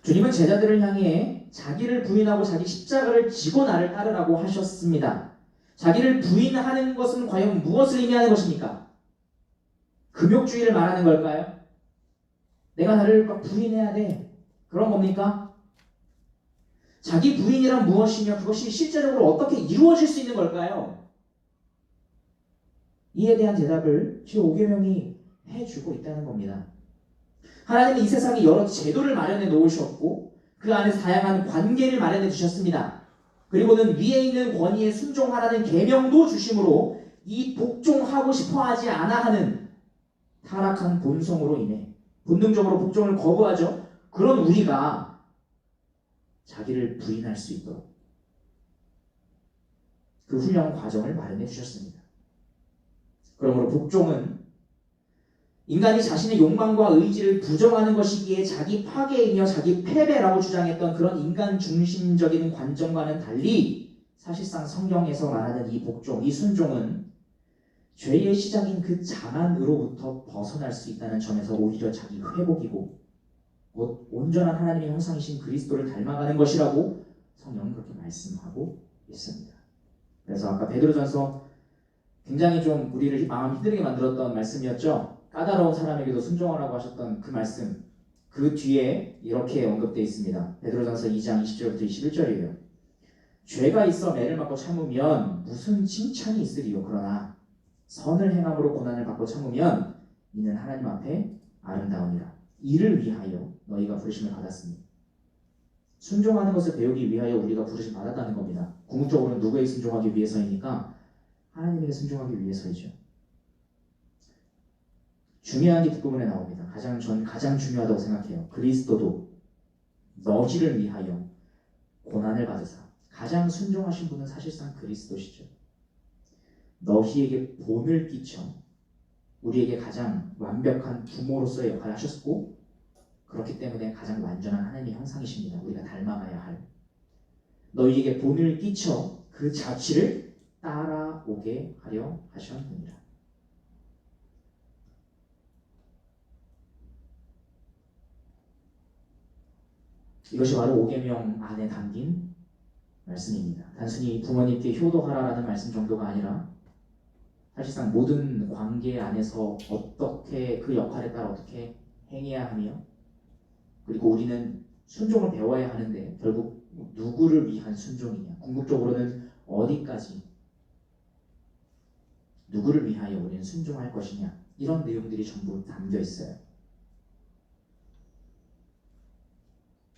주님은 제자들을 향해 자기를 부인하고 자기 십자가를 지고 나를 따르라고 하셨습니다. 자기를 부인하는 것은 과연 무엇을 의미하는 것입니까? 금욕주의를 말하는 걸까요? 내가 나를 부인해야 돼. 그런 겁니까? 자기 부인이란 무엇이며 그것이 실제적으로 어떻게 이루어질 수 있는 걸까요? 이에 대한 대답을 제5계명이 해주고 있다는 겁니다. 하나님은 이 세상에 여러 제도를 마련해 놓으셨고 그 안에서 다양한 관계를 마련해 주셨습니다. 그리고는 위에 있는 권위에 순종하라는 계명도 주심으로 이 복종하고 싶어 하지 않아 하는 타락한 본성으로 인해 본능적으로 복종을 거부하죠. 그런 우리가 자기를 부인할 수 있도록 그 훌륭한 과정을 마련해 주셨습니다. 그러므로 복종은 인간이 자신의 욕망과 의지를 부정하는 것이기에 자기 파괴이며 자기 패배라고 주장했던 그런 인간 중심적인 관점과는 달리 사실상 성경에서 말하는 이 복종, 이 순종은 죄의 시작인 그 자만으로부터 벗어날 수 있다는 점에서 오히려 자기 회복이고 곧 온전한 하나님의 형상이신 그리스도를 닮아가는 것이라고 성경은 그렇게 말씀하고 있습니다. 그래서 아까 베드로전서 굉장히 좀 우리를 마음 힘들게 만들었던 말씀이었죠. 까다로운 사람에게도 순종하라고 하셨던 그 말씀, 그 뒤에 이렇게 언급되어 있습니다. 베드로전서 2장 20절부터 21절이에요. 죄가 있어 매를 맞고 참으면 무슨 칭찬이 있으리요. 그러나 선을 행함으로 고난을 받고 참으면 이는 하나님 앞에 아름다우니라. 이를 위하여 너희가 부르심을 받았으니. 순종하는 것을 배우기 위하여 우리가 부르심 받았다는 겁니다. 궁극적으로는 누구에게 순종하기 위해서입니까? 하나님에게 순종하기 위해서이죠. 중요한 게 뒷부분에 나옵니다. 가장 중요하다고 생각해요. 그리스도도 너희를 위하여 고난을 받으사. 가장 순종하신 분은 사실상 그리스도시죠. 너희에게 본을 끼쳐 우리에게 가장 완벽한 부모로서의 역할을 하셨고 그렇기 때문에 가장 완전한 하나님의 형상이십니다. 우리가 닮아가야 할 너희에게 본을 끼쳐 그 자취를 따라오게 하려 하셨느니라. 이것이 바로 5계명 안에 담긴 말씀입니다. 단순히 부모님께 효도하라라는 말씀 정도가 아니라 사실상 모든 관계 안에서 어떻게 그 역할에 따라 어떻게 행해야 하며 그리고 우리는 순종을 배워야 하는데 결국 누구를 위한 순종이냐 궁극적으로는 어디까지 누구를 위하여 우리는 순종할 것이냐 이런 내용들이 전부 담겨 있어요.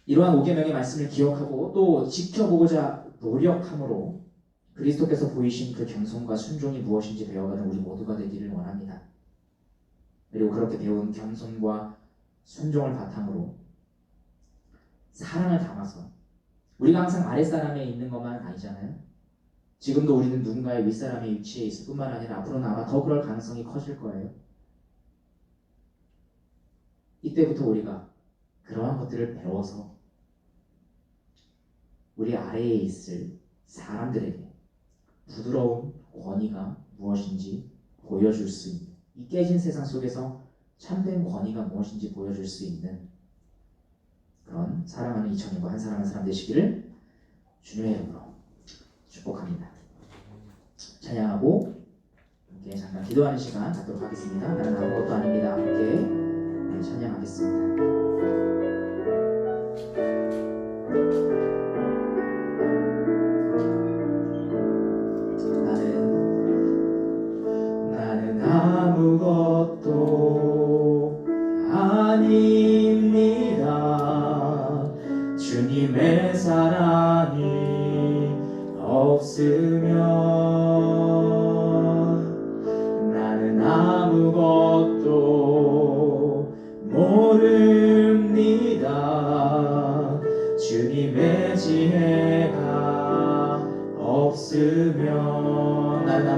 이러한 5계명의 말씀을 기억하고 또 지켜보고자 노력함으로 그리스도께서 보이신 그 겸손과 순종이 무엇인지 배워가는 우리 모두가 되기를 원합니다. 그리고 그렇게 배운 겸손과 순종을 바탕으로 사랑을 담아서 우리가 항상 아랫사람에 있는 것만 아니잖아요. 지금도 우리는 누군가의 윗사람의 위치에 있을 뿐만 아니라 앞으로는 아마 더 그럴 가능성이 커질 거예요. 이때부터 우리가 그러한 것들을 배워서 우리 아래에 있을 사람들에게 부드러운 권위가 무엇인지 보여줄 수 있는 이 깨진 세상 속에서 참된 권위가 무엇인지 보여줄 수 있는 그런 사랑하는 2000년과 한 사람 한 사람 되시기를 주님의 이름으로 축복합니다. 찬양하고 함께 잠깐 기도하는 시간 갖도록 하겠습니다. 나는 아무것도 아닙니다. 함께 찬양하겠습니다. 나는 아무것도 아닙니다. 주님의 사랑이 없으면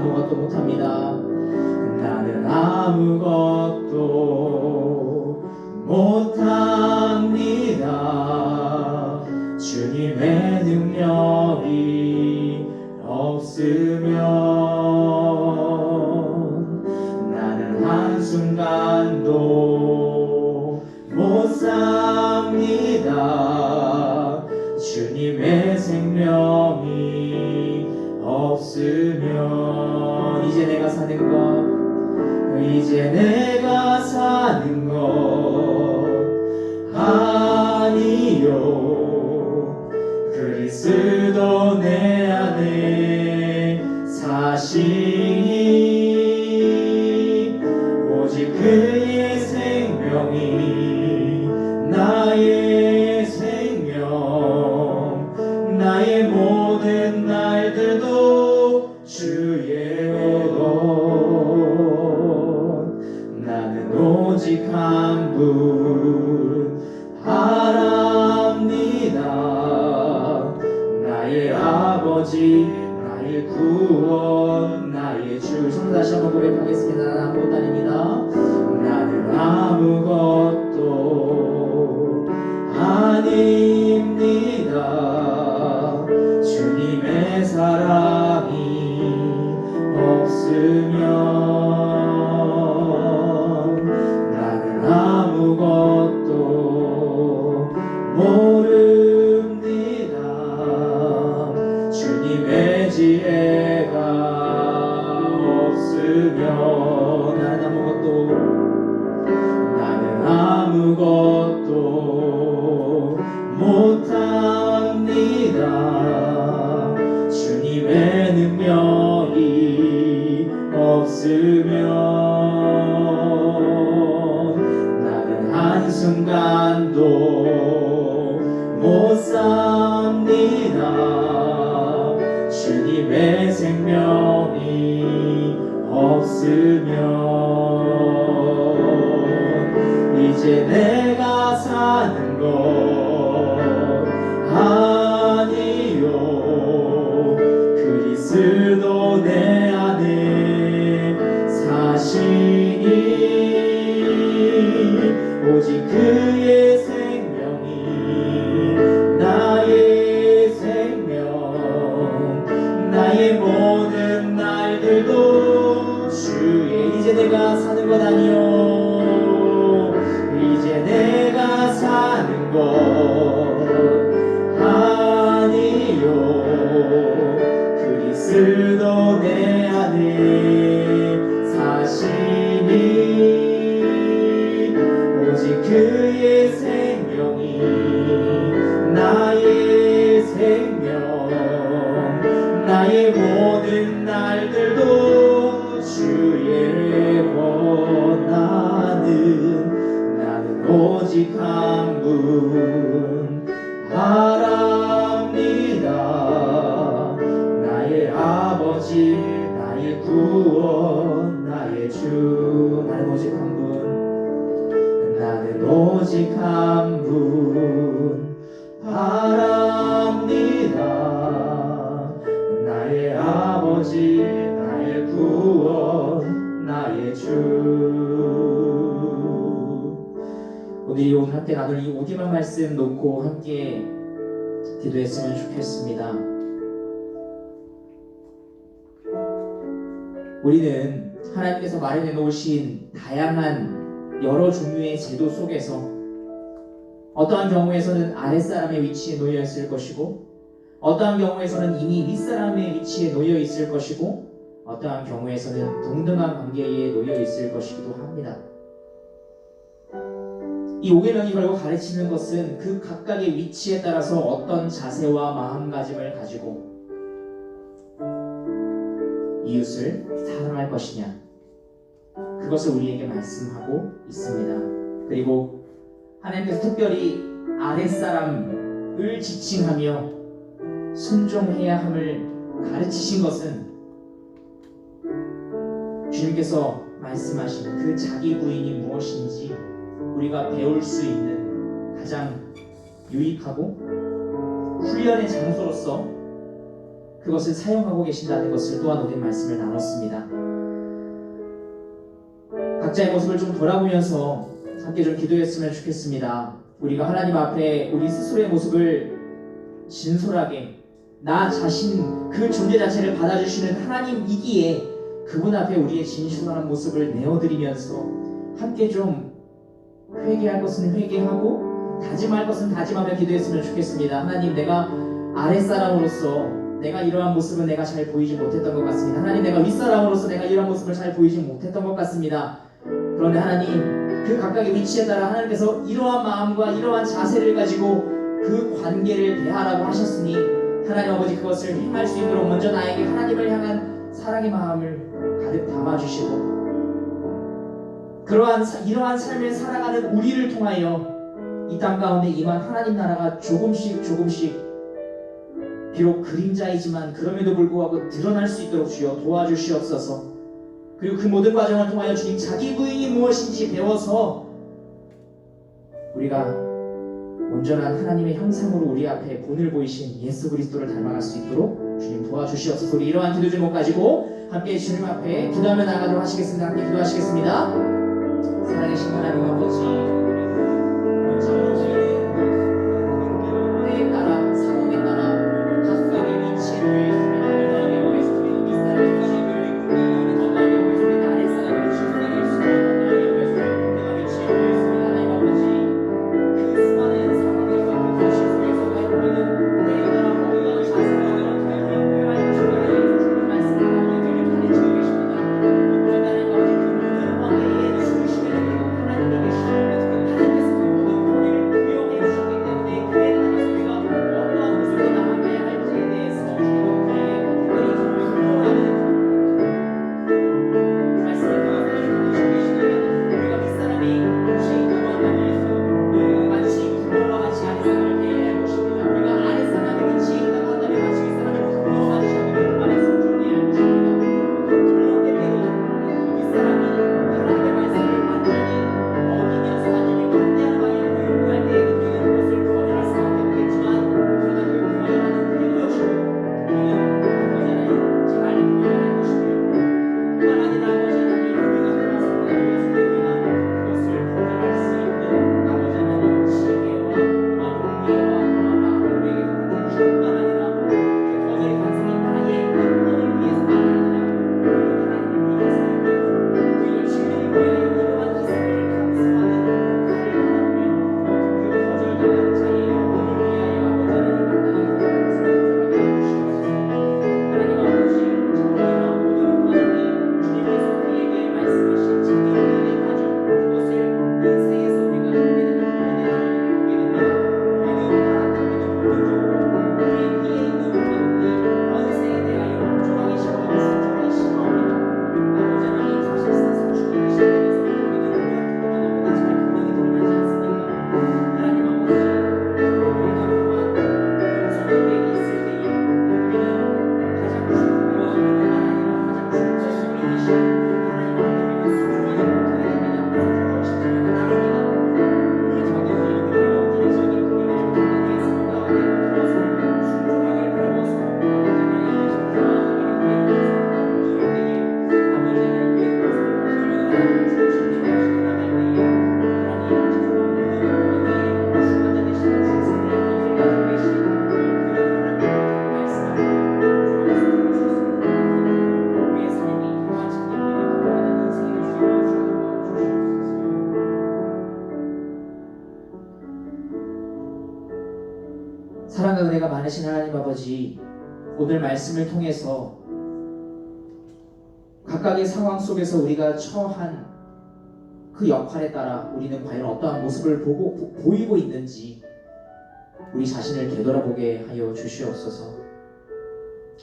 아무것도 못합니다. 나는 아무것도 못합니다. 주님의 능력이 없으면 나는 한순간도 못 삽니다. 주님의 생명이 없으면 이제 내가 사는 것 아니요 그리스도 내 안에 사시니 오직 그의 생명이 나의 생명 나의 모든 날들도 주의 것 나는 오직 한 분 바랍니다. 나의 아버지 나의 구원 나의 주 성도 다시 한번 고백하겠습니다. 나는 아무것도 아닙니다. 나는 아무것도 아닙니다. 주님의 사랑이 없으면 나는 아무것도 모릅니다. 주님의 지혜가 없으면 나는 아무것도 못합니다. 주님의 능력이 없으면 나는 한순간도 못 삽니다. 주님의 생명이 없으면 이제 내가 사는 것 아니요 그리스도 내 안에 사시니 오직 그의 생명이 나의 생명 나의 모든 날들도 주의 이제 내가 사는 것 아니요 이제 내가 사는 것 아니요 그리스도 내 안에 사시니 오직 그의 생명이 나의 생명 나의 모든 날들도 주의 것 나는 오직 한 분 바랍니다. 나의 아버지 나의 구원 나의 주 나는 오직 한 분 바랍니다. 나의 아버지 나의 구원 나의 주 우리 오늘 함께 나눌 이 오디만 말씀 놓고 함께 기도했으면 좋겠습니다. 우리는 하나님께서 마련해 놓으신 다양한 여러 종류의 제도 속에서 어떠한 경우에서는 아랫사람의 위치에 놓여 있을 것이고 어떠한 경우에서는 이미 윗사람의 위치에 놓여 있을 것이고 어떠한 경우에서는 동등한 관계에 놓여 있을 것이기도 합니다. 이 5계명이 결국 가르치는 것은 그 각각의 위치에 따라서 어떤 자세와 마음가짐을 가지고 이웃을 사랑할 것이냐 그것을 우리에게 말씀하고 있습니다. 그리고 하나님께서 특별히 아랫사람을 지칭하며 순종해야 함을 가르치신 것은 주님께서 말씀하신 그 자기 부인이 무엇인지 우리가 배울 수 있는 가장 유익하고 훈련의 장소로서 그것을 사용하고 계신다는 것을 또한 우리 말씀을 나눴습니다. 각자의 모습을 좀 돌아보면서 함께 좀 기도했으면 좋겠습니다. 우리가 하나님 앞에 우리 스스로의 모습을 진솔하게 나 자신 그 존재 자체를 받아주시는 하나님이기에 그분 앞에 우리의 진실한 모습을 내어드리면서 함께 좀 회개할 것은 회개하고 다짐할 것은 다짐하며 기도했으면 좋겠습니다. 하나님, 내가 아랫사람으로서 내가 이러한 모습은 내가 잘 보이지 못했던 것 같습니다. 하나님, 내가 윗사람으로서 내가 이러한 모습을 잘 보이지 못했던 것 같습니다. 그런데 하나님, 그 각각의 위치에 따라 하나님께서 이러한 마음과 이러한 자세를 가지고 그 관계를 대하라고 하셨으니 하나님 아버지, 그것을 행할 수 있도록 먼저 나에게 하나님을 향한 사랑의 마음을 가득 담아주시고 이러한 삶을 살아가는 우리를 통하여 이 땅 가운데 임한 하나님 나라가 조금씩 비록 그림자이지만 그럼에도 불구하고 드러날 수 있도록 주여 도와주시옵소서. 그리고 그 모든 과정을 통하여 주님 자기 부인이 무엇인지 배워서 우리가 온전한 하나님의 형상으로 우리 앞에 본을 보이신 예수 그리스도를 닮아갈 수 있도록 주님 도와주시옵소서. 우리 이러한 기도 제목 가지고 함께 주님 앞에 기도하며 나가도록 하시겠습니다. 함께 기도하시겠습니다. 살아계신 하나님 아버지, 때에 따라 상황에 따라 각각의 위치를 어떠하게 보였으며 윗사람의 위치를 어떠하게 보였으며 아랫사람의 위치를 어떠하게 보였으며 공평한 위치를 보였습니다. 하나님 아버지, 그 수많은 상황들과 그 현실 속에서 우리는 때에 따라 어떠한 자세를 어떻게 공평할 것인가에 대해서 주님 말씀을 우리에게 가르치고 계십니다. 그런데 하나님 아버지, 그 모든 황해에 주시는 하나님이 계시고 하나님께서 그 모든 권위를 부여해 주셨기 때문에 그에 따라서 우리가 어떠한 모습으로 나아가야 할지에 대해서 주님은 우리에게 특별히 교훈하는 말씀을 통해서 가르치고 계시니까 우리가 윗사람이 혹시 부모한다고 해서 마치 부모와 같이 아랫사람을 대해야 할 것입니다. 우리가 아랫사람의 위치에 있다고 한다면 마치 윗사람을 부모와 같이 하는 말에서 존재해야 할 것입니다. 그런 때문에 윗사람이 하나님의 말씀을 완전히 어기면서 완전히 반대하는 방향으로 요구할 때 우리는 그것을 거절할 수밖에 없겠지만 그러나 그 거절하는 태도 역시 우리는 아버지 하나님 잘 구별할 것이며 뿐만 아니라 아버지 하나님 우리가 그런 상황에 있을 때 우리가 그것을 거절할 수 있는 아버지 하나님 지혜와 그런 용기와 그런 마음을 우리에게 허락해 주실 뿐만 아니라 그 거절이 단순히 나의 이권을 위해서가 아니라 오히려 하나님을 위해서이며 오히려 주님을 위하여 이러한 희생을 감수하는 나를 바라보며 그 거절당한 자의 영혼을 위하여 아버지 하나님 만나는 그것을 거절하게 해주시옵소서. 하나님 아버지, 정말 이러한 모든 과정이 주님께서 우리에게 말씀하신 자기 부인의 과정, 그것을 인생에서 우리가 하게 되는 부분에 나를 보게 됩니다. 우리는 타락하기는 본능적으로 우리 위에 있는 이 권세에 대하여 복종하기 싫어하고 순종하기 싫어합니다. 아버지 하나님, 사실상 상충이 시작되면서 우리는 그러한 태도가 너무나 잘 분명히 드러나지 않습니까? 하나님 아버지, 우리가 그러한 성경에 있을 때에 우리는 가장 중요한 뿐만 아니라 가장 중점적이신 하나님 앞에 우리는 순종하지 못하게 됩니다. 순종하고 싶지 않은 나옵니다. 그 자격이 있는 영지적인 그녀의 하나님의 삶 가운데 들어서 순종하길 배워서 아버지 하나님의 십자가를 위해 그것을 할 때에 아버지 하나님의 그것을 결론하는 준비하시고 나갈 때에 하나님 참 모든 권위의 주관자 되시는 세상의 힘을 가지고 계신 그 하나님의 말씀을 순종할 수 있도록 우리의 삶이 그러한 자기 부인을 바라보는 인생이 될 수 있도록 주님 도와주시옵소서. 사랑과 은혜가 많으신 하나님 아버지, 오늘 말씀을 통해서 각각의 상황 속에서 우리가 처한 그 역할에 따라 우리는 과연 어떠한 모습을 보이고 있는지 우리 자신을 되돌아보게 하여 주시옵소서.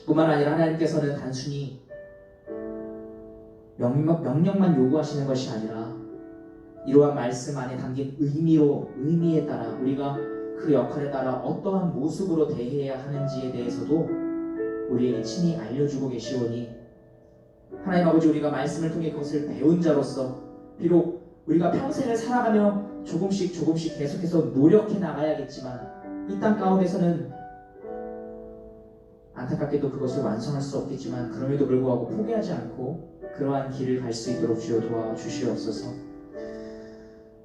뿐만 아니라 하나님께서는 단순히 명령만 요구하시는 것이 아니라 이러한 말씀 안에 담긴 의미에 따라 우리가 그 역할에 따라 어떠한 모습으로 대해야 하는지에 대해서도 우리에게 친히 알려주고 계시오니 하나님 아버지, 우리가 말씀을 통해 그것을 배운 자로서 비록 우리가 평생을 살아가며 조금씩 계속해서 노력해 나가야겠지만 이 땅 가운데서는 안타깝게도 그것을 완성할 수 없겠지만 그럼에도 불구하고 포기하지 않고 그러한 길을 갈 수 있도록 주여 도와주시옵소서.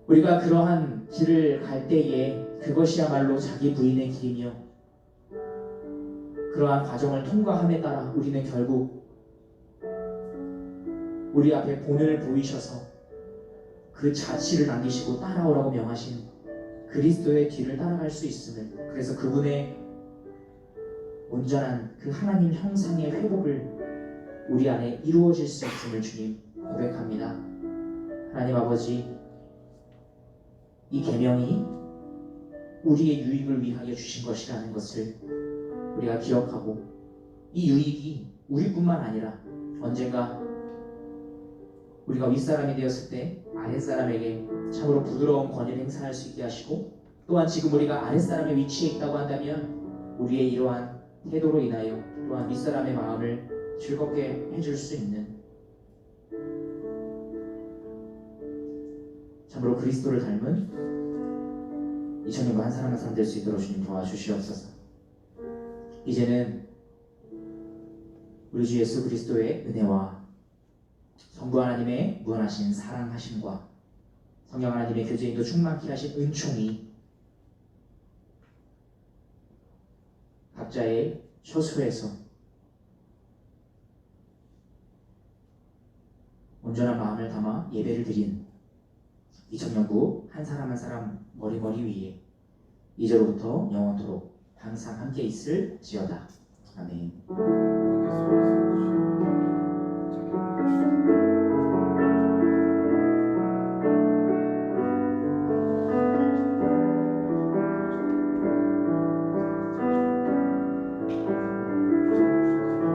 우리가 그러한 길을 갈 때에 그것이야말로 자기 부인의 길이며 그러한 과정을 통과함에 따라 우리는 결국 우리 앞에 본을 보이셔서 그 자취를 남기시고 따라오라고 명하신 그리스도의 뒤를 따라갈 수 있음을, 그래서 그분의 온전한 그 하나님 형상의 회복을 우리 안에 이루어질 수 있음을 주님 고백합니다. 하나님 아버지, 이 계명이 우리의 유익을 위하여 주신 것이라는 것을 우리가 기억하고 이 유익이 우리뿐만 아니라 언젠가 우리가 윗사람이 되었을 때 아랫사람에게 참으로 부드러운 권위를 행사할 수 있게 하시고, 또한 지금 우리가 아랫사람의 위치에 있다고 한다면 우리의 이러한 태도로 인하여 또한 윗사람의 마음을 즐겁게 해줄 수 있는 참으로 그리스도를 닮은 이 청년과 한 사람 한 사람 될 수 있도록 주님 도와주시옵소서. 이제는 우리 주 예수 그리스도의 은혜와 성부 하나님의 무한하신 사랑하심과 성령 하나님의 교제인도 충만케 하신 은총이 각자의 처소에서 온전한 마음을 담아 예배를 드린 이 청년부 한 사람 한 사람 머리 위에 이제로부터 영원토록 항상 함께 있을지어다. 아멘.